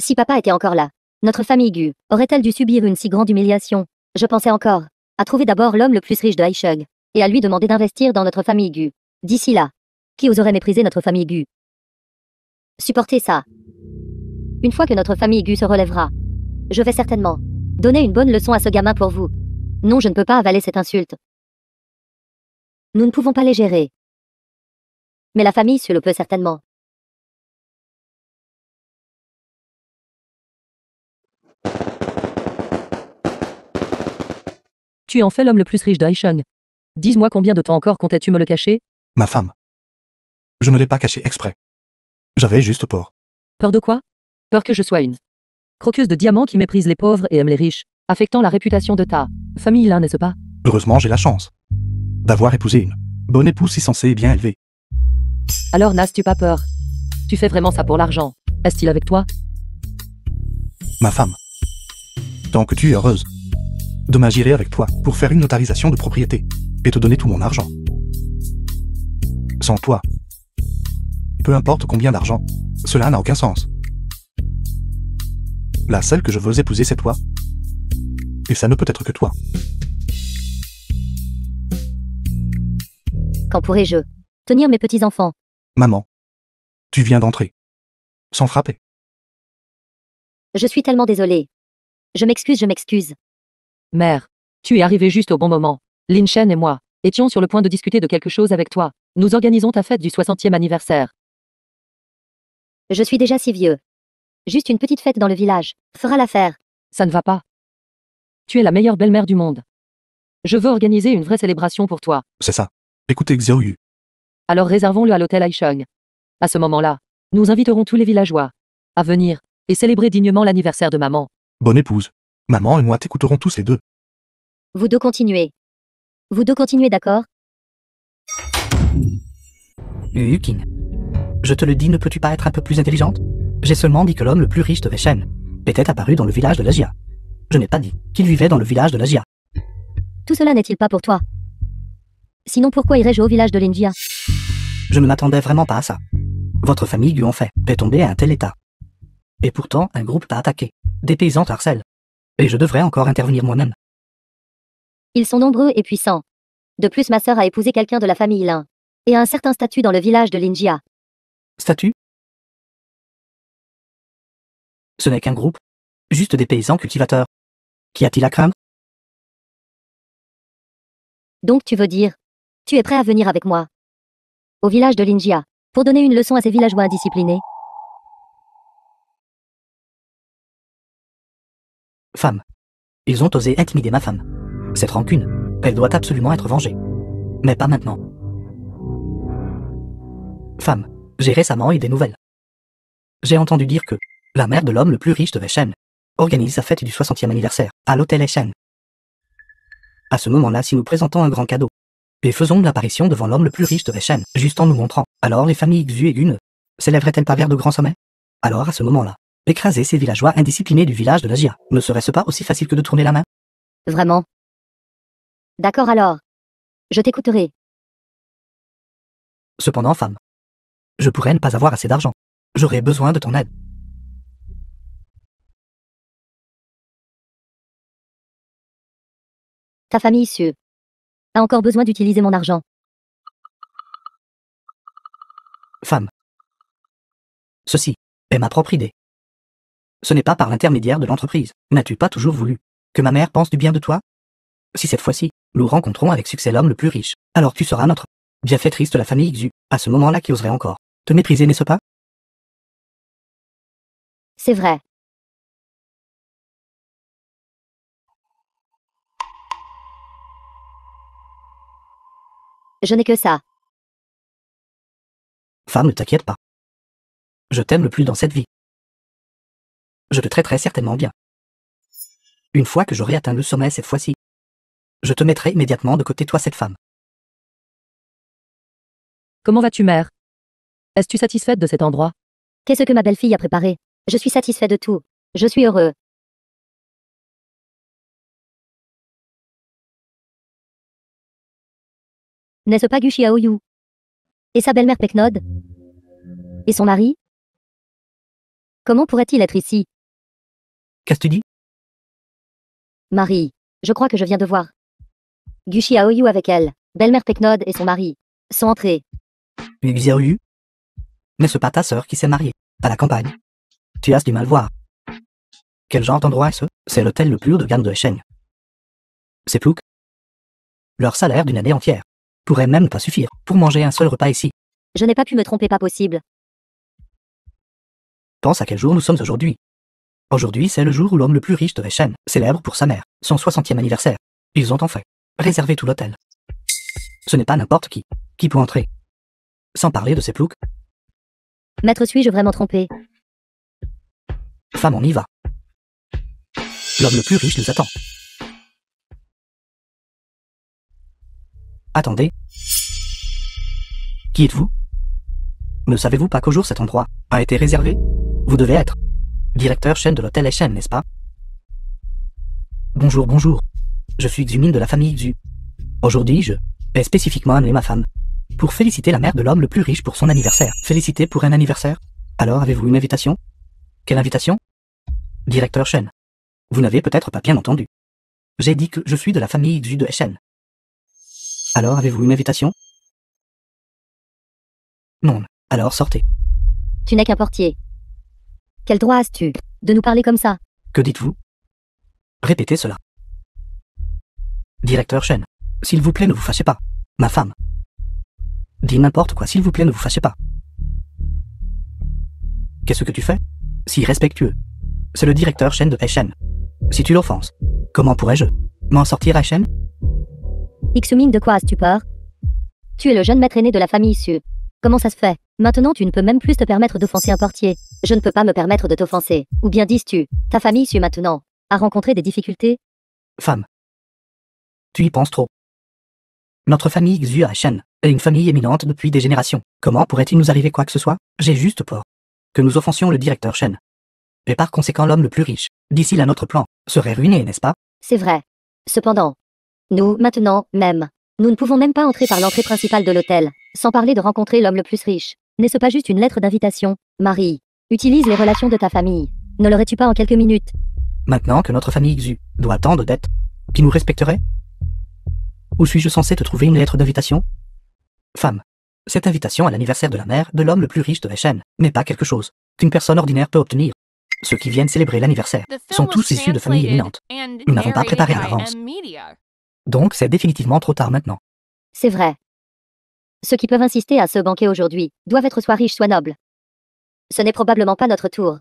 Si papa était encore là, notre famille Gu aurait-elle dû subir une si grande humiliation? Je pensais encore à trouver d'abord l'homme le plus riche de Haisheng et à lui demander d'investir dans notre famille Gu. D'ici là, qui oserait mépriser notre famille Gu? Supportez ça. Une fois que notre famille Gu se relèvera, je vais certainement donner une bonne leçon à ce gamin pour vous. Non, je ne peux pas avaler cette insulte. Nous ne pouvons pas les gérer. Mais la famille se le peut certainement. Tu es en fait l'homme le plus riche de Haisheng. Dis-moi combien de temps encore comptais-tu me le cacher? Ma femme. Je ne l'ai pas caché exprès. J'avais juste peur. Peur de quoi? Peur que je sois une croqueuse de diamants qui méprise les pauvres et aime les riches, affectant la réputation de ta famille là, n'est-ce pas? Heureusement, j'ai la chance d'avoir épousé une bonne épouse si sensée et bien élevée. Alors n'as-tu pas peur? Tu fais vraiment ça pour l'argent. Est-il avec toi? Ma femme. Tant que tu es heureuse, demain j'irai avec toi pour faire une notarisation de propriété et te donner tout mon argent. Sans toi, peu importe combien d'argent, cela n'a aucun sens. La seule que je veux épouser, c'est toi. Et ça ne peut être que toi. Quand pourrai-je tenir mes petits-enfants? Maman, tu viens d'entrer. Sans frapper. Je suis tellement désolée. Je m'excuse. Mère, Tu es arrivé juste au bon moment. Lin Shen et moi étions sur le point de discuter de quelque chose avec toi. Nous organisons ta fête du 60e anniversaire. Je suis déjà si vieux. Juste une petite fête dans le village fera l'affaire. Ça ne va pas. Tu es la meilleure belle-mère du monde. Je veux organiser une vraie célébration pour toi. C'est ça. Écoutez Xiao Yu. Alors réservons-le à l'hôtel Aicheng. À ce moment-là, nous inviterons tous les villageois à venir et célébrer dignement l'anniversaire de maman. Bonne épouse. Maman et moi t'écouterons tous les deux. Vous deux continuez. Vous deux continuez, d'accord? King. Je te le dis, ne peux-tu pas être un peu plus intelligente? J'ai seulement dit que l'homme le plus riche de Weishen était apparu dans le village de l'Agia. Je n'ai pas dit qu'il vivait dans le village de l'Agia. Tout cela n'est-il pas pour toi? Sinon pourquoi irais-je au village de l'India? Je ne m'attendais vraiment pas à ça. Votre famille lui en fait est tombée à un tel état. Et pourtant, un groupe t'a attaqué. Des paysans harcèlent. Et je devrais encore intervenir moi-même. Ils sont nombreux et puissants. De plus, ma sœur a épousé quelqu'un de la famille Lin. Et a un certain statut dans le village de l'India. Statut? Ce n'est qu'un groupe. Juste des paysans cultivateurs. Qu'y a-t-il à craindre? Donc tu veux dire, tu es prêt à venir avec moi au village de l'India pour donner une leçon à ces villageois indisciplinés? Femme. Ils ont osé intimider ma femme. Cette rancune, elle doit absolument être vengée. Mais pas maintenant. Femme, j'ai récemment eu des nouvelles. J'ai entendu dire que la mère de l'homme le plus riche de Weishen organise sa fête du 60e anniversaire à l'hôtel Aicheng. À ce moment-là, si nous présentons un grand cadeau et faisons l'apparition devant l'homme le plus riche de Weishen, juste en nous montrant, alors les familles Xu et Gu ne s'élèveraient-elles pas vers de grands sommets? Alors à ce moment-là, écraser ces villageois indisciplinés du village de l'Agia ne serait-ce pas aussi facile que de tourner la main? Vraiment? D'accord alors. Je t'écouterai. Cependant, femme, je pourrais ne pas avoir assez d'argent. J'aurais besoin de ton aide. Ta famille Su a encore besoin d'utiliser mon argent. Femme. Ceci est ma propre idée. Ce n'est pas par l'intermédiaire de l'entreprise. N'as-tu pas toujours voulu que ma mère pense du bien de toi? Si cette fois-ci, nous rencontrons avec succès l'homme le plus riche, alors tu seras notre bienfaitrice de la famille Xu. À ce moment-là, qui oserait encore te mépriser, n'est-ce pas? C'est vrai. Je n'ai que ça. Femme, ne t'inquiète pas. Je t'aime le plus dans cette vie. Je te traiterai certainement bien. Une fois que j'aurai atteint le sommet cette fois-ci, je te mettrai immédiatement de côté, toi, cette femme. Comment vas-tu, mère? Es-tu satisfaite de cet endroit? Qu'est-ce que ma belle-fille a préparé? Je suis satisfait de tout. Je suis heureux. N'est-ce pas Gu Xiaoyu? Et sa belle-mère Peknod? Et son mari? Comment pourrait-il être ici? Qu'est-ce que tu dis? Marie, je crois que je viens de voir. Gu Xiaoyu avec elle, belle-mère Peknod et son mari, sont entrés. Xiaoyu? N'est-ce pas ta sœur qui s'est mariée à la campagne? Tu as du mal voir. Quel genre d'endroit est-ce? C'est l'hôtel le plus haut de gamme de Aicheng. Ces ploucs, leur salaire d'une année entière pourrait même pas suffire pour manger un seul repas ici. Je n'ai pas pu me tromper, pas possible. Pense à quel jour nous sommes aujourd'hui. Aujourd'hui, c'est le jour où l'homme le plus riche de Weishen célèbre pour sa mère son 60e anniversaire. Ils ont en fait réservé tout l'hôtel. Ce n'est pas n'importe qui peut entrer. Sans parler de ces ploucs. Maître, suis-je vraiment trompé? Femme, on y va. L'homme le plus riche nous attend. Attendez. Qui êtes-vous? Ne savez-vous pas qu'au jour cet endroit a été réservé? Vous devez être directeur chaîne de l'hôtel Aicheng, n'est-ce pas? Bonjour, bonjour. Je suis Xumin de la famille Xu. Aujourd'hui, je ai spécifiquement amené ma femme pour féliciter la mère de l'homme le plus riche pour son anniversaire. Féliciter pour un anniversaire? Alors avez-vous une invitation? Quelle invitation? Directeur Shen. Vous n'avez peut-être pas bien entendu. J'ai dit que je suis de la famille Xu de Aicheng. Alors avez-vous une invitation? Non. Alors sortez. Tu n'es qu'un portier. Quel droit as-tu de nous parler comme ça? Que dites-vous? Répétez cela. Directeur Shen. S'il vous plaît, ne vous fâchez pas. Ma femme. Dis n'importe quoi, s'il vous plaît, ne vous fâchez pas. Qu'est-ce que tu fais? Si respectueux. C'est le directeur Shen de Shen. Si tu l'offenses, comment pourrais-je m'en sortir, Shen? Xuming de quoi as-tu peur? Tu es le jeune maître aîné de la famille Su. Comment ça se fait? Maintenant tu ne peux même plus te permettre d'offenser un portier. Je ne peux pas me permettre de t'offenser. Ou bien dis-tu, ta famille Su maintenant a rencontré des difficultés? Femme. Tu y penses trop. Notre famille Xu à Shen est une famille éminente depuis des générations. Comment pourrait-il nous arriver quoi que ce soit? J'ai juste peur que nous offensions le directeur Shen. Et par conséquent l'homme le plus riche, d'ici là notre plan, serait ruiné, n'est-ce pas? C'est vrai. Cependant, nous, maintenant, même, nous ne pouvons même pas entrer par l'entrée principale de l'hôtel, sans parler de rencontrer l'homme le plus riche. N'est-ce pas juste une lettre d'invitation? Marie, utilise les relations de ta famille. Ne l'aurais-tu pas en quelques minutes? Maintenant que notre famille Xu doit tant de dettes, qui nous respecterait? Où suis-je censé te trouver une lettre d'invitation? Femme. Cette invitation à l'anniversaire de la mère de l'homme le plus riche de Shen n'est pas quelque chose qu'une personne ordinaire peut obtenir. Ceux qui viennent célébrer l'anniversaire sont tous issus de familles éminentes. Nous n'avons pas préparé à l'avance. Donc c'est définitivement trop tard maintenant. C'est vrai. Ceux qui peuvent insister à ce banquet aujourd'hui doivent être soit riches soit nobles. Ce n'est probablement pas notre tour.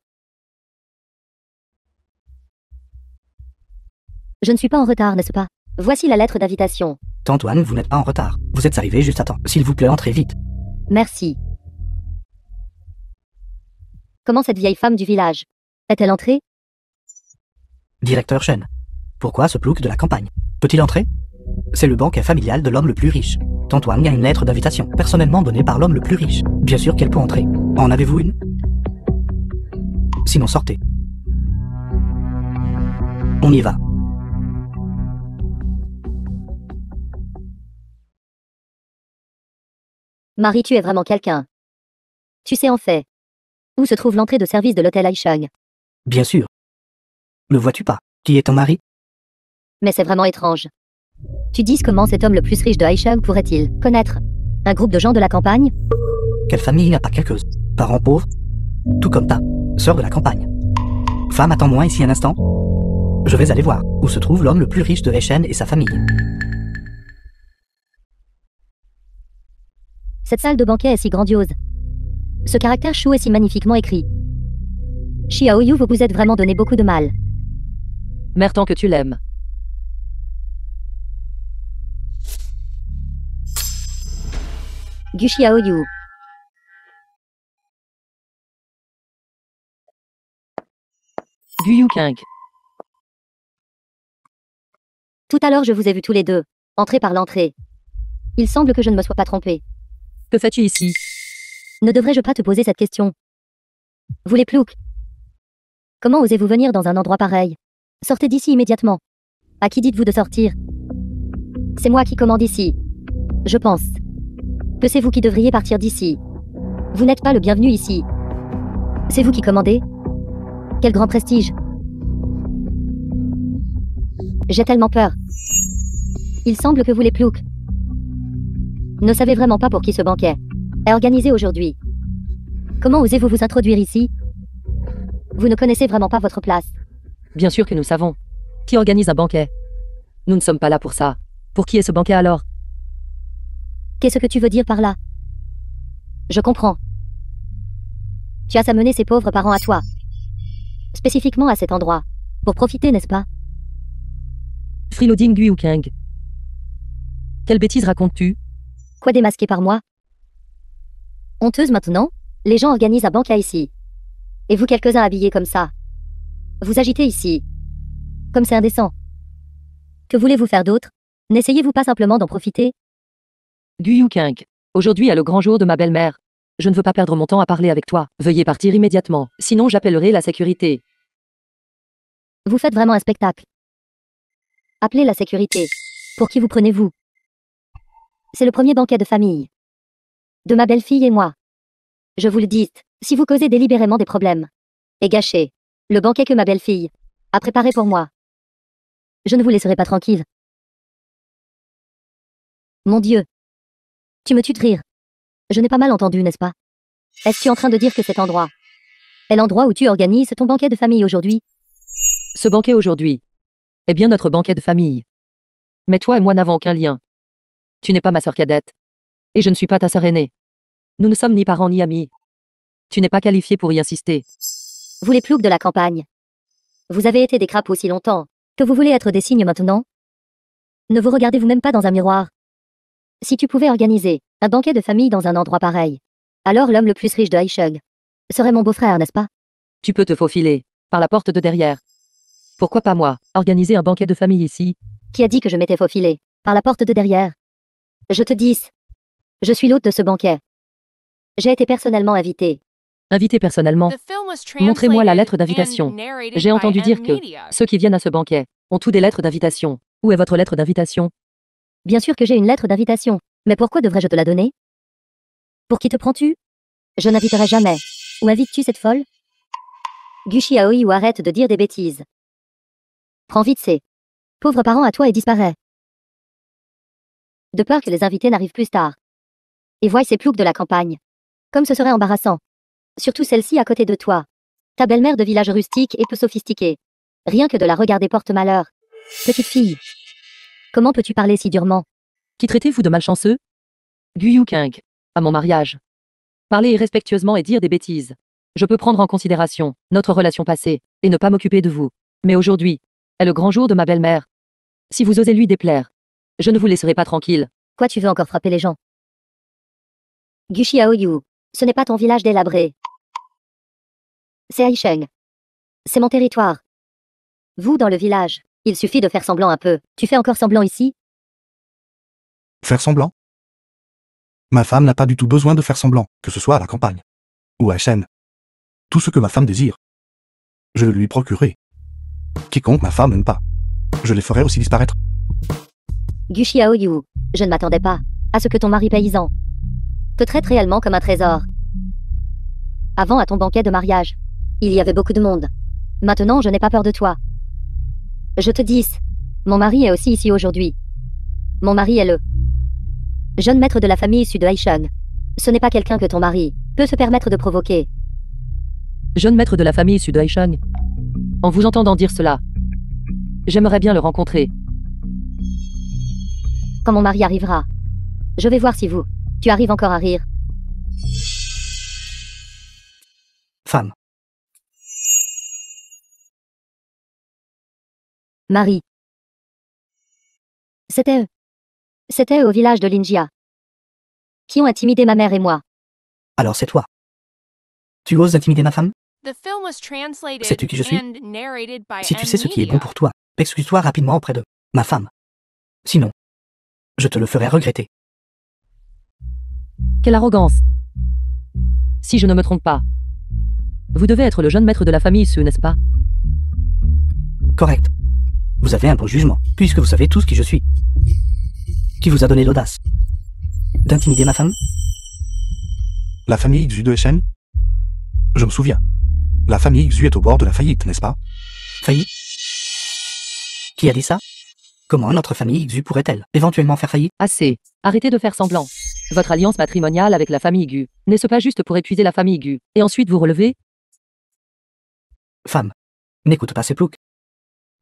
Je ne suis pas en retard, n'est-ce pas? Voici la lettre d'invitation. Antoine, vous n'êtes pas en retard. Vous êtes arrivé juste à temps. S'il vous plaît, entrez vite. Merci. Comment cette vieille femme du village est-elle entrée? Directeur Shen. Pourquoi ce plouc de la campagne? Peut-il entrer? C'est le banquet familial de l'homme le plus riche. Antoine a une lettre d'invitation personnellement donnée par l'homme le plus riche. Bien sûr qu'elle peut entrer. En avez-vous une? Sinon sortez. On y va. Marie, tu es vraiment quelqu'un. Tu sais en fait où se trouve l'entrée de service de l'hôtel Aisheng? Bien sûr. Ne vois-tu pas qui est ton mari? Mais c'est vraiment étrange. Tu dis comment cet homme le plus riche de Aisheng pourrait-il connaître un groupe de gens de la campagne? Quelle famille n'a pas quelques parents pauvres? Tout comme ta sœur de la campagne. Femme, attends-moi ici un instant. Je vais aller voir où se trouve l'homme le plus riche de Shen et sa famille. Cette salle de banquet est si grandiose. Ce caractère chou est si magnifiquement écrit. Xiaoyu, vous vous êtes vraiment donné beaucoup de mal. Mère tant que tu l'aimes. Gu Xiaoyu. Gu Yuking. Tout à l'heure je vous ai vus tous les deux entrer par l'entrée. Il semble que je ne me sois pas trompée. Que fais-tu ici? Ne devrais-je pas te poser cette question? Vous les ploucs. Comment osez-vous venir dans un endroit pareil? Sortez d'ici immédiatement. À qui dites-vous de sortir? C'est moi qui commande ici. Je pense que c'est vous qui devriez partir d'ici. Vous n'êtes pas le bienvenu ici. C'est vous qui commandez? Quel grand prestige. J'ai tellement peur. Il semble que vous les ploucs ne savez vraiment pas pour qui ce banquet est organisé aujourd'hui. Comment osez-vous vous introduire ici? Vous ne connaissez vraiment pas votre place. Bien sûr que nous savons. Qui organise un banquet? Nous ne sommes pas là pour ça. Pour qui est ce banquet alors? Qu'est-ce que tu veux dire par là? Je comprends. Tu as amené ces pauvres parents à toi. Spécifiquement à cet endroit. Pour profiter, n'est-ce pas? Freeloading Gu Yuking. Quelle bêtise racontes-tu? Quoi démasqué par moi? Honteuse maintenant? Les gens organisent un banquet ici. Et vous quelques-uns habillés comme ça. Vous agitez ici. Comme c'est indécent. Que voulez-vous faire d'autre? N'essayez-vous pas simplement d'en profiter? Gu Yuking. Aujourd'hui est le grand jour de ma belle-mère. Je ne veux pas perdre mon temps à parler avec toi. Veuillez partir immédiatement. Sinon j'appellerai la sécurité. Vous faites vraiment un spectacle. Appelez la sécurité. Pour qui vous prenez-vous? C'est le premier banquet de famille. De ma belle-fille et moi. Je vous le dis, si vous causez délibérément des problèmes et gâchez le banquet que ma belle-fille a préparé pour moi, je ne vous laisserai pas tranquille. Mon Dieu. Tu me tues de rire. Je n'ai pas mal entendu, n'est-ce pas? Est-ce que tu es en train de dire que cet endroit est l'endroit où tu organises ton banquet de famille aujourd'hui? Ce banquet aujourd'hui est bien notre banquet de famille. Mais toi et moi n'avons aucun lien. Tu n'es pas ma sœur cadette. Et je ne suis pas ta sœur aînée. Nous ne sommes ni parents ni amis. Tu n'es pas qualifié pour y insister. Vous les ploucs de la campagne. Vous avez été des crapauds si longtemps, que vous voulez être des cygnes maintenant? Ne vous regardez vous même pas dans un miroir. Si tu pouvais organiser un banquet de famille dans un endroit pareil, alors l'homme le plus riche de Haisheng serait mon beau-frère, n'est-ce pas? Tu peux te faufiler, par la porte de derrière. Pourquoi pas moi, organiser un banquet de famille ici? Qui a dit que je m'étais faufilé par la porte de derrière? Je te dis, je suis l'hôte de ce banquet. J'ai été personnellement invité. Invité personnellement. Montrez-moi la lettre d'invitation. J'ai entendu dire que ceux qui viennent à ce banquet ont tous des lettres d'invitation. Où est votre lettre d'invitation? Bien sûr que j'ai une lettre d'invitation, mais pourquoi devrais-je te la donner? Pour qui te prends-tu? Je n'inviterai jamais. Où invites-tu cette folle? Gushi Aoi, ou arrête de dire des bêtises. Prends vite ces pauvres parents à toi et disparais. De peur que les invités n'arrivent plus tard. Et voient ces ploucs de la campagne. Comme ce serait embarrassant. Surtout celle-ci à côté de toi. Ta belle-mère de village rustique et peu sophistiquée. Rien que de la regarder porte malheur. Petite fille. Comment peux-tu parler si durement? Qui traitez-vous de malchanceux? Guyu King. À mon mariage. Parler irrespectueusement et dire des bêtises. Je peux prendre en considération notre relation passée et ne pas m'occuper de vous. Mais aujourd'hui est le grand jour de ma belle-mère. Si vous osez lui déplaire, je ne vous laisserai pas tranquille. Quoi, tu veux encore frapper les gens? Gushi Aoyu, ce n'est pas ton village délabré. C'est Haisheng. C'est mon territoire. Vous, dans le village, il suffit de faire semblant un peu. Tu fais encore semblant ici? Faire semblant? Ma femme n'a pas du tout besoin de faire semblant, que ce soit à la campagne ou à Shen. Tout ce que ma femme désire, je le lui procurerai. Quiconque ma femme n'aime pas, je les ferai aussi disparaître. Gushi Aoyu, je ne m'attendais pas à ce que ton mari paysan te traite réellement comme un trésor. Avant, à ton banquet de mariage, il y avait beaucoup de monde. Maintenant, je n'ai pas peur de toi. Je te dis, mon mari est aussi ici aujourd'hui. Mon mari est le jeune maître de la famille issue de Haisheng. Ce n'est pas quelqu'un que ton mari peut se permettre de provoquer. Jeune maître de la famille issue de Haisheng. En vous entendant dire cela, j'aimerais bien le rencontrer. Quand mon mari arrivera, je vais voir si vous, tu arrives encore à rire. Femme. Marie. C'était eux. C'était eux au village de Linjia. Qui ont intimidé ma mère et moi. Alors c'est toi. Tu oses intimider ma femme? Sais-tu Sais-tu qui je suis? Si tu sais ce qui est bon pour toi, excuse-toi rapidement auprès de ma femme. Sinon, je te le ferai regretter. Quelle arrogance! Si je ne me trompe pas, vous devez être le jeune maître de la famille issue, n'est-ce pas? Correct. Vous avez un bon jugement, puisque vous savez tous qui je suis. Qui vous a donné l'audace d'intimider ma femme? La famille Xu de Shen? Je me souviens. La famille Xu est au bord de la faillite, n'est-ce pas? Faillite? Qui a dit ça? Comment notre famille Xu pourrait-elle éventuellement faire faillite? Assez. Arrêtez de faire semblant. Votre alliance matrimoniale avec la famille Gu n'est-ce pas juste pour épuiser la famille Gu et ensuite vous relever? Femme, n'écoute pas ces ploucs.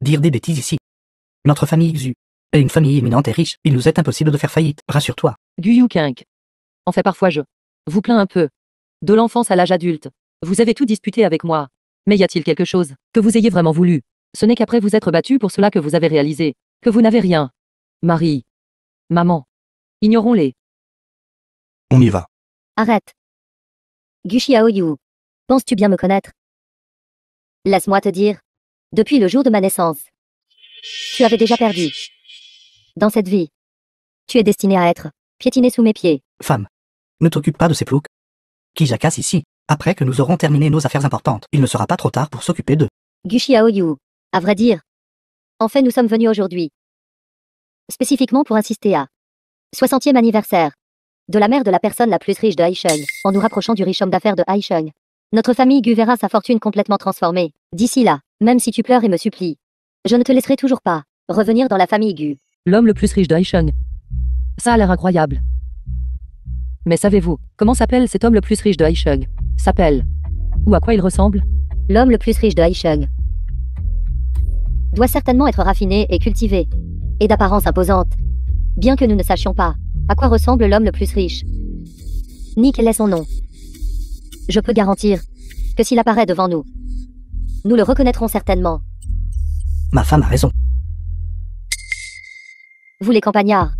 Dire des bêtises ici. Notre famille Xu est une famille éminente et riche. Il nous est impossible de faire faillite, rassure-toi. Guyu King. En fait, parfois je vous plains un peu. De l'enfance à l'âge adulte, vous avez tout disputé avec moi. Mais y a-t-il quelque chose que vous ayez vraiment voulu? Ce n'est qu'après vous être battu pour cela que vous avez réalisé que vous n'avez rien. Marie. Maman. Ignorons-les. On y va. Arrête. Gushi Aoyu. Penses-tu bien me connaître? Laisse-moi te dire. Depuis le jour de ma naissance, tu avais déjà perdu. Dans cette vie, tu es destiné à être piétiné sous mes pieds. Femme, ne t'occupe pas de ces ploucs. Qui jacassent ici. Après que nous aurons terminé nos affaires importantes, il ne sera pas trop tard pour s'occuper d'eux. Gushi Aoyu. À vrai dire. En fait, nous sommes venus aujourd'hui. Spécifiquement pour assister à 60e anniversaire de la mère de la personne la plus riche de Haisheng, en nous rapprochant du riche homme d'affaires de Haisheng. Notre famille Gu verra sa fortune complètement transformée. D'ici là, même si tu pleures et me supplies, je ne te laisserai toujours pas revenir dans la famille Gu. L'homme le plus riche de Haisheng. Ça a l'air incroyable. Mais savez-vous, comment s'appelle cet homme le plus riche de Haisheng? S'appelle. Ou à quoi il ressemble? L'homme le plus riche de Haisheng doit certainement être raffiné et cultivé. et d'apparence imposante. Bien que nous ne sachions pas à quoi ressemble l'homme le plus riche, ni quel est son nom. Je peux garantir que s'il apparaît devant nous, nous le reconnaîtrons certainement. Ma femme a raison. Vous les campagnards,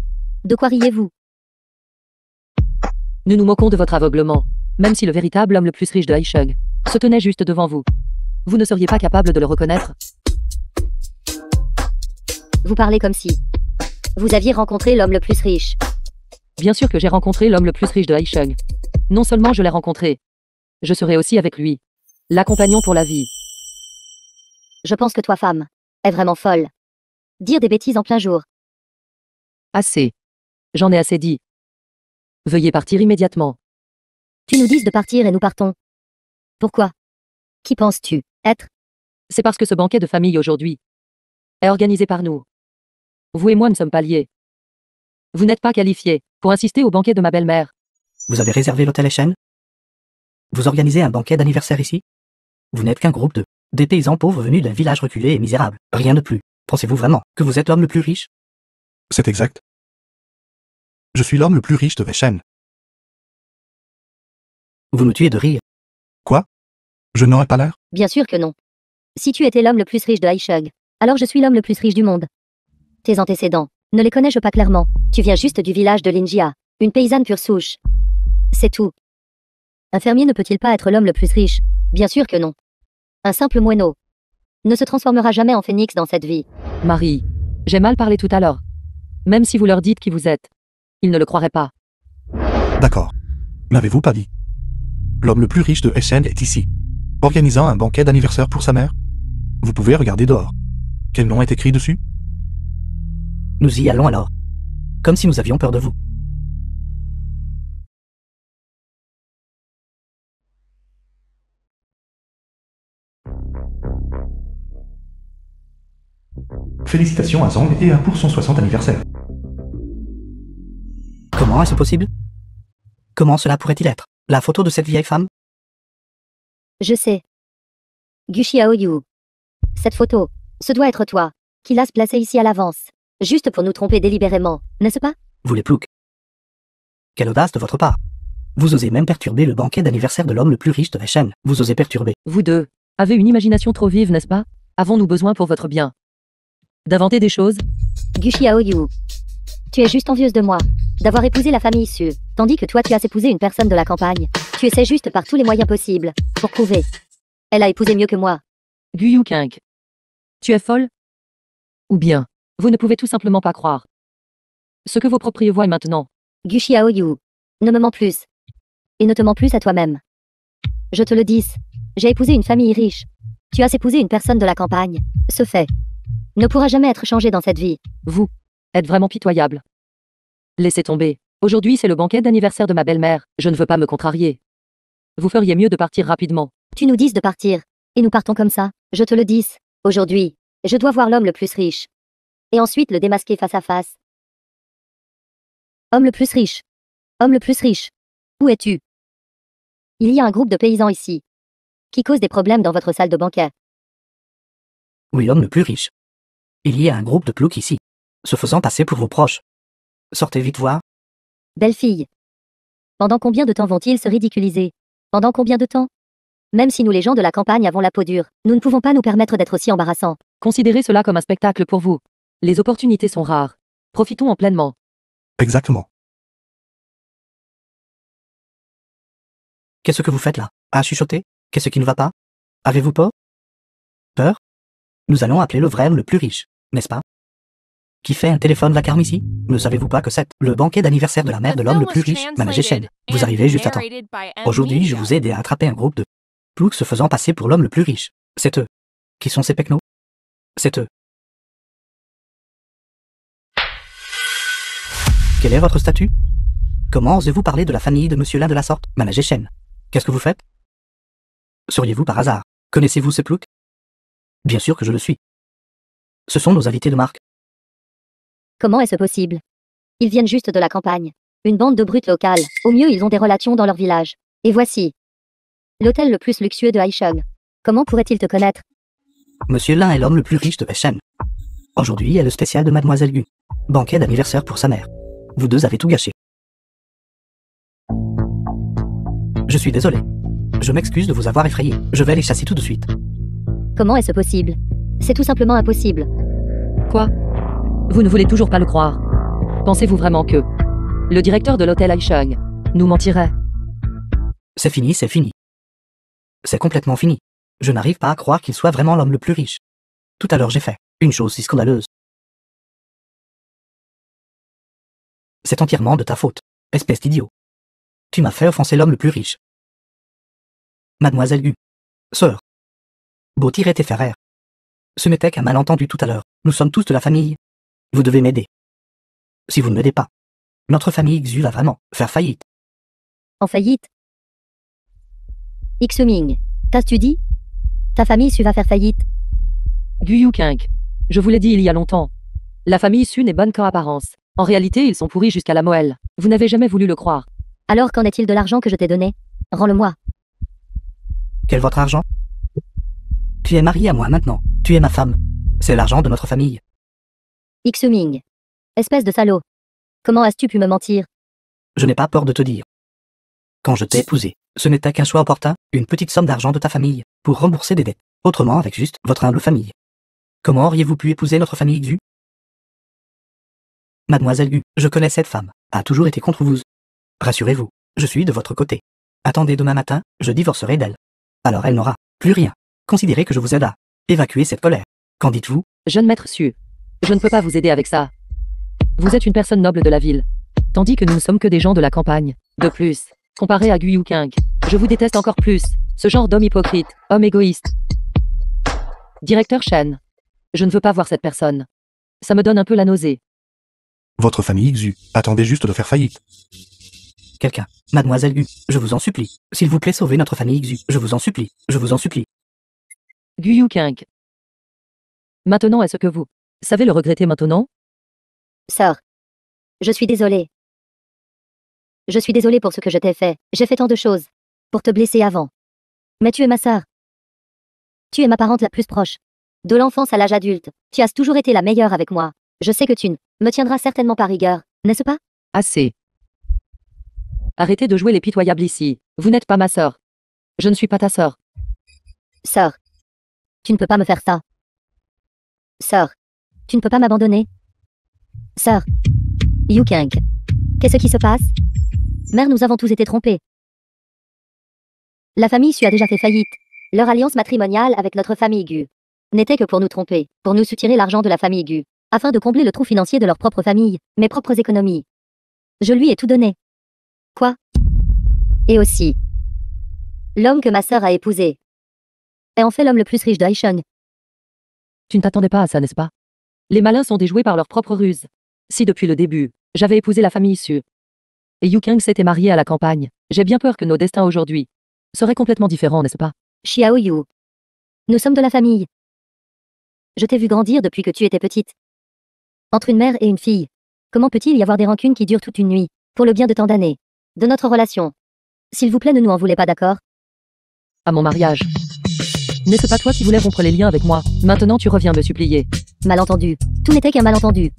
de quoi riez-vous? Nous nous moquons de votre aveuglement, même si le véritable homme le plus riche de Haishug se tenait juste devant vous. Vous ne seriez pas capable de le reconnaître? Vous parlez comme si vous aviez rencontré l'homme le plus riche. Bien sûr que j'ai rencontré l'homme le plus riche de Haishug. Non seulement je l'ai rencontré, je serai aussi avec lui. L'accompagnons pour la vie. Je pense que toi, femme, est vraiment folle. Dire des bêtises en plein jour. Assez. J'en ai assez dit. Veuillez partir immédiatement. Tu nous dis de partir et nous partons. Pourquoi? Qui penses-tu être? C'est parce que ce banquet de famille aujourd'hui est organisé par nous. Vous et moi ne sommes pas liés. Vous n'êtes pas qualifiés pour assister au banquet de ma belle-mère. Vous avez réservé l'hôtel Echen? Vous organisez un banquet d'anniversaire ici? Vous n'êtes qu'un groupe de des paysans pauvres venus d'un village reculé et misérable. Rien de plus. Pensez-vous vraiment que vous êtes l'homme le plus riche? C'est exact. Je suis l'homme le plus riche de Veshen. Vous nous tuez de rire. Quoi? Je n'aurais pas l'air? Bien sûr que non. Si tu étais l'homme le plus riche de Haishug, alors je suis l'homme le plus riche du monde. Tes antécédents, ne les connais-je pas clairement? Tu viens juste du village de Linjia, une paysanne pure souche. C'est tout. Un fermier ne peut-il pas être l'homme le plus riche? Bien sûr que non. Un simple moineau ne se transformera jamais en phénix dans cette vie. Marie, j'ai mal parlé tout à l'heure. Même si vous leur dites qui vous êtes, ils ne le croiraient pas. D'accord. N'avez-vous pas dit? L'homme le plus riche de Veshen est ici, organisant un banquet d'anniversaire pour sa mère. Vous pouvez regarder dehors. Quel nom est écrit dessus? Nous y allons alors. Comme si nous avions peur de vous. Félicitations à Zhang et pour son 60 anniversaire. Comment est-ce possible? Comment cela pourrait-il être? La photo de cette vieille femme? Je sais. Guxiaoyu. Cette photo, ce doit être toi, qui l'as placée ici à l'avance. Juste pour nous tromper délibérément, n'est-ce pas? Vous les ploucs. Quelle audace de votre part. Vous osez même perturber le banquet d'anniversaire de l'homme le plus riche de Veshen. Vous osez perturber. Vous deux avez une imagination trop vive, n'est-ce pas? Avons-nous besoin pour votre bien d'inventer des choses? Guxiaoyu. Tu es juste envieuse de moi, d'avoir épousé la famille Su, tandis que toi tu as épousé une personne de la campagne. Tu essaies juste par tous les moyens possibles, pour prouver. Elle a épousé mieux que moi. Guyu Kink. Tu es folle? Ou bien, vous ne pouvez tout simplement pas croire ce que vos propriétaires voient maintenant. Guxiaoyu. Ne me mens plus. Et ne te mens plus à toi-même. Je te le dis. J'ai épousé une famille riche. Tu as épousé une personne de la campagne. Ce fait ne pourra jamais être changé dans cette vie. Vous êtes vraiment pitoyable. Laissez tomber. Aujourd'hui, c'est le banquet d'anniversaire de ma belle-mère. Je ne veux pas me contrarier. Vous feriez mieux de partir rapidement. Tu nous dis de partir. Et nous partons comme ça. Je te le dis. Aujourd'hui, je dois voir l'homme le plus riche. Et ensuite le démasquer face à face. Homme le plus riche. Homme le plus riche. Où es-tu? Il y a un groupe de paysans ici, qui causent des problèmes dans votre salle de banquet. Oui, l'homme le plus riche. Il y a un groupe de ploucs ici, se faisant passer pour vos proches. Sortez vite voir. Belle fille. Pendant combien de temps vont-ils se ridiculiser? Pendant combien de temps? Même si nous les gens de la campagne avons la peau dure, nous ne pouvons pas nous permettre d'être aussi embarrassants. Considérez cela comme un spectacle pour vous. Les opportunités sont rares. Profitons-en pleinement. Exactement. Qu'est-ce que vous faites là? À chuchoter? Qu'est-ce qui ne va pas? Avez-vous peur? Peur? Nous allons appeler le vrai homme le plus riche, n'est-ce pas? Qui fait un téléphone vacarme ici? Ne savez-vous pas que c'est le banquet d'anniversaire de la mère de l'homme le plus riche, Managé Shed? Vous arrivez juste à temps. Aujourd'hui, je vous ai aidé à attraper un groupe de ploucs se faisant passer pour l'homme le plus riche. C'est eux. Qui sont ces pecnos? C'est eux. Quel est votre statut? Comment osez-vous parler de la famille de monsieur là de la sorte, Managé Shen? Qu'est-ce que vous faites? Seriez-vous par hasard? Connaissez-vous ces ploucs? Bien sûr que je le suis. Ce sont nos invités de marque. Comment est-ce possible? Ils viennent juste de la campagne. Une bande de brutes locales. Au mieux, ils ont des relations dans leur village. Et voici l'hôtel le plus luxueux de Haishug. Comment pourrait-il te connaître? Monsieur Lin est l'homme le plus riche de Veshen. Aujourd'hui est le spécial de Mademoiselle Gu. Banquet d'anniversaire pour sa mère. Vous deux avez tout gâché. Je suis désolé. Je m'excuse de vous avoir effrayé. Je vais les chasser tout de suite. Comment est-ce possible? C'est tout simplement impossible. Quoi? Vous ne voulez toujours pas le croire. Pensez-vous vraiment que le directeur de l'hôtel Aisheng nous mentirait? C'est fini, c'est fini. C'est complètement fini. Je n'arrive pas à croire qu'il soit vraiment l'homme le plus riche. Tout à l'heure j'ai fait une chose si scandaleuse. C'est entièrement de ta faute, espèce d'idiot. Tu m'as fait offenser l'homme le plus riche. Mademoiselle Gu. Sœur. Beau tirer tes frères. Ce n'était qu'un malentendu tout à l'heure. Nous sommes tous de la famille. Vous devez m'aider. Si vous ne m'aidez pas, notre famille Xu va vraiment faire faillite. En faillite? Xuming, t'as-tu dit? Ta famille Su va faire faillite. Gu Yuqing, je vous l'ai dit il y a longtemps. La famille Su n'est bonne qu'en apparence. En réalité, ils sont pourris jusqu'à la moelle. Vous n'avez jamais voulu le croire. Alors qu'en est-il de l'argent que je t'ai donné? Rends-le-moi. Quel votre argent? Tu es marié à moi maintenant. Tu es ma femme. C'est l'argent de notre famille. Xuming. Espèce de salaud. Comment as-tu pu me mentir? Je n'ai pas peur de te dire. Quand je t'ai épousé, ce n'était qu'un choix opportun, une petite somme d'argent de ta famille, pour rembourser des dettes. Autrement avec juste votre humble famille. Comment auriez-vous pu épouser notre famille Xu? Mademoiselle Gu, je connais cette femme, a toujours été contre vous. Rassurez-vous, je suis de votre côté. Attendez demain matin, je divorcerai d'elle. Alors elle n'aura plus rien. Considérez que je vous aide à évacuer cette colère. Qu'en dites-vous? Jeune maître Su, je ne peux pas vous aider avec ça. Vous êtes une personne noble de la ville, tandis que nous ne sommes que des gens de la campagne. De plus, comparé à Gu Yuqing, je vous déteste encore plus, ce genre d'homme hypocrite, homme égoïste. Directeur Shen, je ne veux pas voir cette personne. Ça me donne un peu la nausée. Votre famille Xu attendait juste de faire faillite. Quelqu'un, Mademoiselle Gu, je vous en supplie. S'il vous plaît, sauvez notre famille Xu. Je vous en supplie. Je vous en supplie. Gu Yuqing. Maintenant, est-ce que vous savez le regretter maintenant? Sœur. Je suis désolée. Je suis désolée pour ce que je t'ai fait. J'ai fait tant de choses. Pour te blesser avant. Mais tu es ma sœur. Tu es ma parente la plus proche. De l'enfance à l'âge adulte, tu as toujours été la meilleure avec moi. Je sais que tu ne me tiendras certainement par rigueur, n'est-ce pas? Assez. Arrêtez de jouer les pitoyables ici. Vous n'êtes pas ma sœur. Je ne suis pas ta sœur. Sœur. Tu ne peux pas me faire ça. Sœur. Tu ne peux pas m'abandonner. Sœur. Yuqing. Qu'est-ce qui se passe? Mère, nous avons tous été trompés. La famille Su a déjà fait faillite. Leur alliance matrimoniale avec notre famille Gu n'était que pour nous tromper, pour nous soutirer l'argent de la famille Gu, afin de combler le trou financier de leur propre famille, mes propres économies. Je lui ai tout donné. Quoi? Et aussi, l'homme que ma sœur a épousé est en fait l'homme le plus riche de Haisheng. Tu ne t'attendais pas à ça, n'est-ce pas? Les malins sont déjoués par leur propre ruse. Si depuis le début, j'avais épousé la famille Su, et Yuqing s'était marié à la campagne, j'ai bien peur que nos destins aujourd'hui seraient complètement différents, n'est-ce pas? Xiao Yu. Nous sommes de la famille. Je t'ai vu grandir depuis que tu étais petite. Entre une mère et une fille, comment peut-il y avoir des rancunes qui durent toute une nuit, pour le bien de tant d'années, de notre relation? S'il vous plaît, ne nous en voulez pas, d'accord? À mon mariage. N'est-ce pas toi qui voulais rompre les liens avec moi? Maintenant tu reviens me supplier. Malentendu. Tout n'était qu'un malentendu.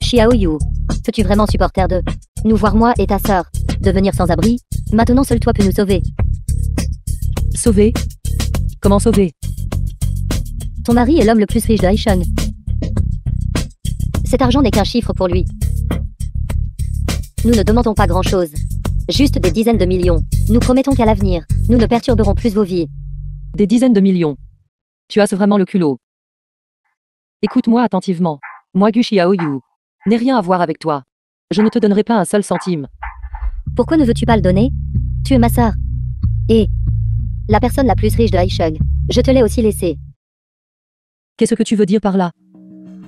Xiao Yu. Peux-tu vraiment supporter de nous voir, moi et ta sœur, devenir sans abri? Maintenant seul toi peux nous sauver. Sauver? Comment sauver? Ton mari est l'homme le plus riche de Haisheng. Cet argent n'est qu'un chiffre pour lui. Nous ne demandons pas grand-chose. Juste des dizaines de millions. Nous promettons qu'à l'avenir, nous ne perturberons plus vos vies. Des dizaines de millions. Tu as vraiment le culot. Écoute-moi attentivement. Moi Gu Xiaoyu n'ai rien à voir avec toi. Je ne te donnerai pas un seul centime. Pourquoi ne veux-tu pas le donner? Tu es ma sœur. Et la personne la plus riche de Haisheng. Je te l'ai aussi laissé. Qu'est-ce que tu veux dire par là?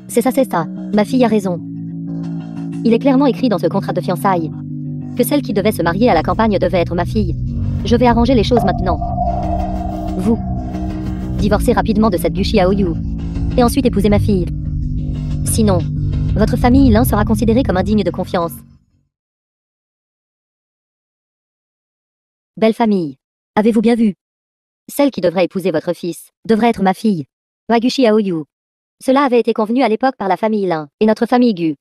C'est ça. Ma fille a raison. Il est clairement écrit dans ce contrat de fiançailles que celle qui devait se marier à la campagne devait être ma fille. Je vais arranger les choses maintenant. Vous divorcez rapidement de cette Gu Xiaoyu et ensuite épousez ma fille. Sinon, votre famille l'un sera considéré comme indigne de confiance. Belle famille. Avez-vous bien vu? Celle qui devrait épouser votre fils devrait être ma fille. Gu Xiaoyu. Cela avait été convenu à l'époque par la famille Lin et notre famille Gu.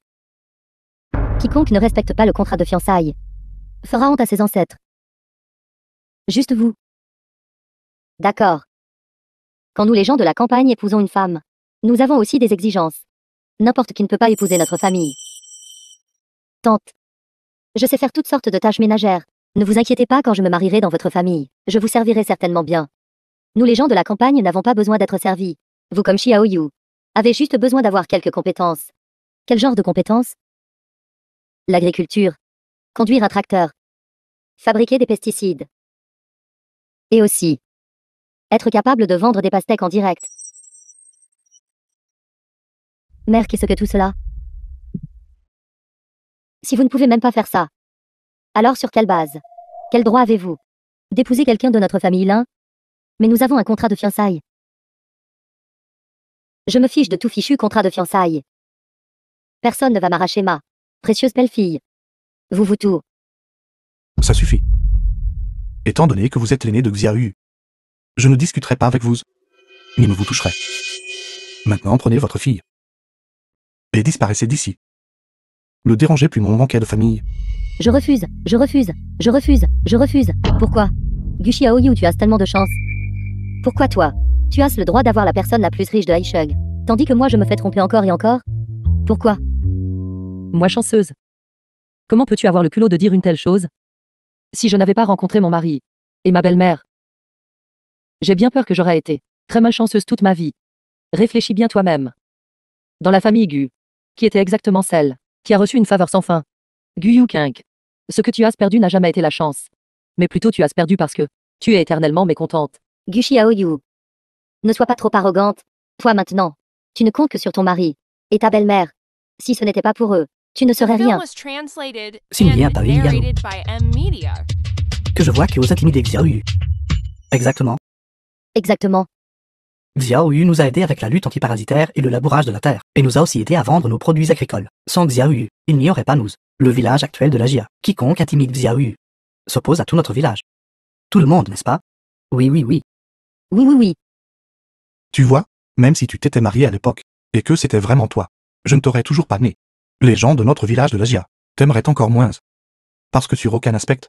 Quiconque ne respecte pas le contrat de fiançailles fera honte à ses ancêtres. Juste vous. D'accord. Quand nous les gens de la campagne épousons une femme, nous avons aussi des exigences. N'importe qui ne peut pas épouser notre famille. Tante. Je sais faire toutes sortes de tâches ménagères. Ne vous inquiétez pas quand je me marierai dans votre famille. Je vous servirai certainement bien. Nous les gens de la campagne n'avons pas besoin d'être servis. Vous comme Xiao Yu avez juste besoin d'avoir quelques compétences. Quel genre de compétences? L'agriculture. Conduire un tracteur. Fabriquer des pesticides. Et aussi être capable de vendre des pastèques en direct. Mère, qu'est-ce que tout cela? Si vous ne pouvez même pas faire ça, alors sur quelle base? Quel droit avez-vous d'épouser quelqu'un de notre famille Lin? Mais nous avons un contrat de fiançailles. Je me fiche de tout fichu contrat de fiançailles. Personne ne va m'arracher ma précieuse belle-fille. Vous tout. Ça suffit. Étant donné que vous êtes l'aîné de Xiaoyu, je ne discuterai pas avec vous, ni ne vous toucherai. Maintenant, prenez votre fille et disparaissez d'ici. Ne dérangez plus mon banquet de famille. Je refuse, je refuse, je refuse, je refuse. Pourquoi? Gu Xiaoyu, tu as tellement de chance. Pourquoi toi? Tu as le droit d'avoir la personne la plus riche de Haisheng, tandis que moi je me fais tromper encore et encore? Pourquoi? Moi chanceuse. Comment peux-tu avoir le culot de dire une telle chose? Si je n'avais pas rencontré mon mari et ma belle-mère, j'ai bien peur que j'aurais été très malchanceuse toute ma vie. Réfléchis bien toi-même. Dans la famille Gu, qui était exactement celle qui a reçu une faveur sans fin, Gu Yuking, ce que tu as perdu n'a jamais été la chance, mais plutôt tu as perdu parce que tu es éternellement mécontente. Gu Xiaoyu. Ne sois pas trop arrogante. Toi maintenant, tu ne comptes que sur ton mari et ta belle-mère. Si ce n'était pas pour eux, tu ne The serais film rien. was translated Signé and par Liliano. narrated by M Media. Que je vois que vous intimidez Xiaoyu. Exactement. Exactement. Xiaoyu nous a aidés avec la lutte antiparasitaire et le labourage de la terre, et nous a aussi aidés à vendre nos produits agricoles. Sans Xiaoyu, il n'y aurait pas nous, le village actuel de la Jia. Quiconque intimide Xiaoyu s'oppose à tout notre village. Tout le monde, n'est-ce pas? Oui, oui, oui. Oui, oui, oui. Tu vois, même si tu t'étais marié à l'époque, et que c'était vraiment toi, je ne t'aurais toujours pas né. Les gens de notre village de la Jia t'aimeraient encore moins. Parce que sur aucun aspect,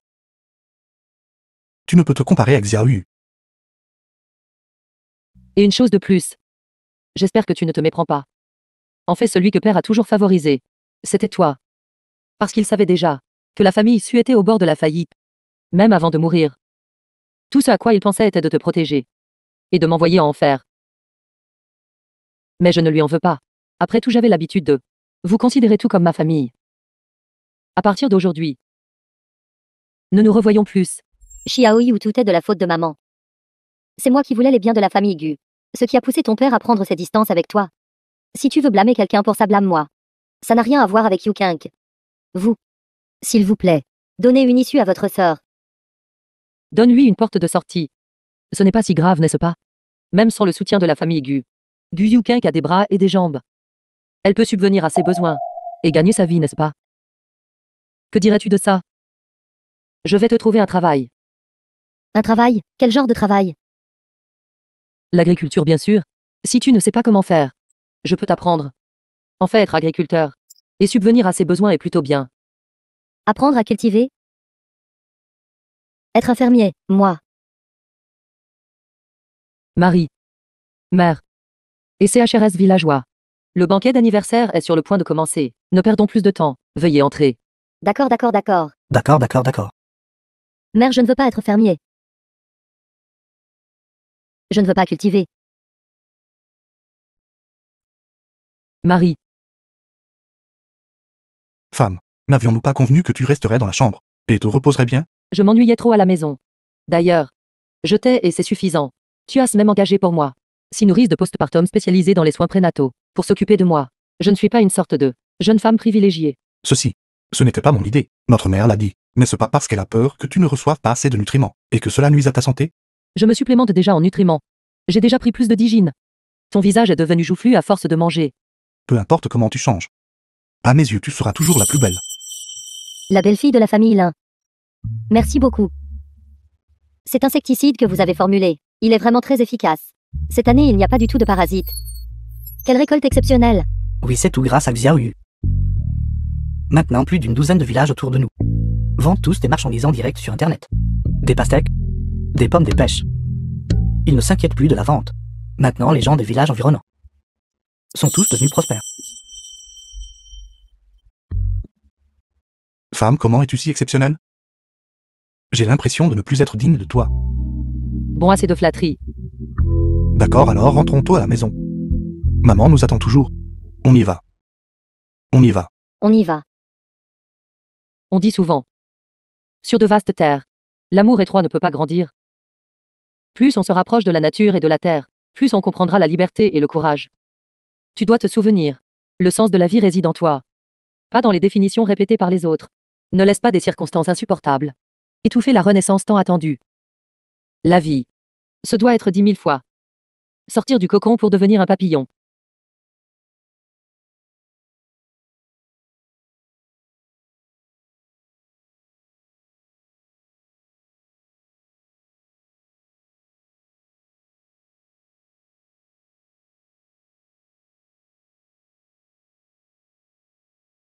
tu ne peux te comparer à Xiaoyu. Et une chose de plus. J'espère que tu ne te méprends pas. En fait, celui que père a toujours favorisé, c'était toi. Parce qu'il savait déjà que la famille Su était au bord de la faillite, même avant de mourir. Tout ce à quoi il pensait était de te protéger et de m'envoyer en enfer. Mais je ne lui en veux pas. Après tout, j'avais l'habitude de vous considérer tout comme ma famille. À partir d'aujourd'hui, ne nous revoyons plus. Xiaoyu, tout est de la faute de maman. C'est moi qui voulais les biens de la famille Gu. Ce qui a poussé ton père à prendre ses distances avec toi. Si tu veux blâmer quelqu'un pour ça, blâme-moi. Ça n'a rien à voir avec Yuking. Vous. S'il vous plaît, donnez une issue à votre sœur. Donne-lui une porte de sortie. Ce n'est pas si grave, n'est-ce pas? Même sans le soutien de la famille Gu. Gu Yuking a des bras et des jambes. Elle peut subvenir à ses besoins et gagner sa vie, n'est-ce pas? Que dirais-tu de ça? Je vais te trouver un travail. Un travail? Quel genre de travail? L'agriculture, bien sûr. Si tu ne sais pas comment faire, je peux t'apprendre. En fait, être agriculteur et subvenir à ses besoins est plutôt bien. Apprendre à cultiver? Être un fermier, moi. Marie. Mère. Et CHRS villageois. Le banquet d'anniversaire est sur le point de commencer. Ne perdons plus de temps. Veuillez entrer. D'accord, d'accord, d'accord. D'accord, d'accord, d'accord. Mère, je ne veux pas être fermier. Je ne veux pas cultiver. Marie. Femme, n'avions-nous pas convenu que tu resterais dans la chambre et te reposerais bien? Je m'ennuyais trop à la maison. D'ailleurs, je t'ai et c'est suffisant. Tu as même engagé pour moi. 6 nourrices de postpartum spécialisées dans les soins prénataux, pour s'occuper de moi. Je ne suis pas une sorte de jeune femme privilégiée. Ceci, ce n'était pas mon idée. Notre mère l'a dit. N'est-ce pas parce qu'elle a peur que tu ne reçoives pas assez de nutriments et que cela nuise à ta santé? Je me supplémente déjà en nutriments. J'ai déjà pris plus de d'hygiène. Ton visage est devenu joufflu à force de manger. Peu importe comment tu changes. À mes yeux, tu seras toujours la plus belle. La belle-fille de la famille Lin. Merci beaucoup. Cet insecticide que vous avez formulé, il est vraiment très efficace. Cette année, il n'y a pas du tout de parasites. Quelle récolte exceptionnelle. Oui, c'est tout grâce à Xiaoyu. Maintenant, plus d'une douzaine de villages autour de nous vendent tous des marchandises en direct sur Internet. Des pastèques, des pommes, des pêches. Ils ne s'inquiètent plus de la vente. Maintenant, les gens des villages environnants sont tous devenus prospères. Femme, comment es-tu si exceptionnelle? J'ai l'impression de ne plus être digne de toi. Bon, assez de flatterie. D'accord, alors rentrons tôt à la maison. Maman nous attend toujours. On y va. On y va. On y va. On dit souvent. Sur de vastes terres, l'amour étroit ne peut pas grandir. Plus on se rapproche de la nature et de la terre, plus on comprendra la liberté et le courage. Tu dois te souvenir. Le sens de la vie réside en toi. Pas dans les définitions répétées par les autres. Ne laisse pas des circonstances insupportables étouffer la renaissance tant attendue. La vie. Ce doit être 10 000 fois. Sortir du cocon pour devenir un papillon.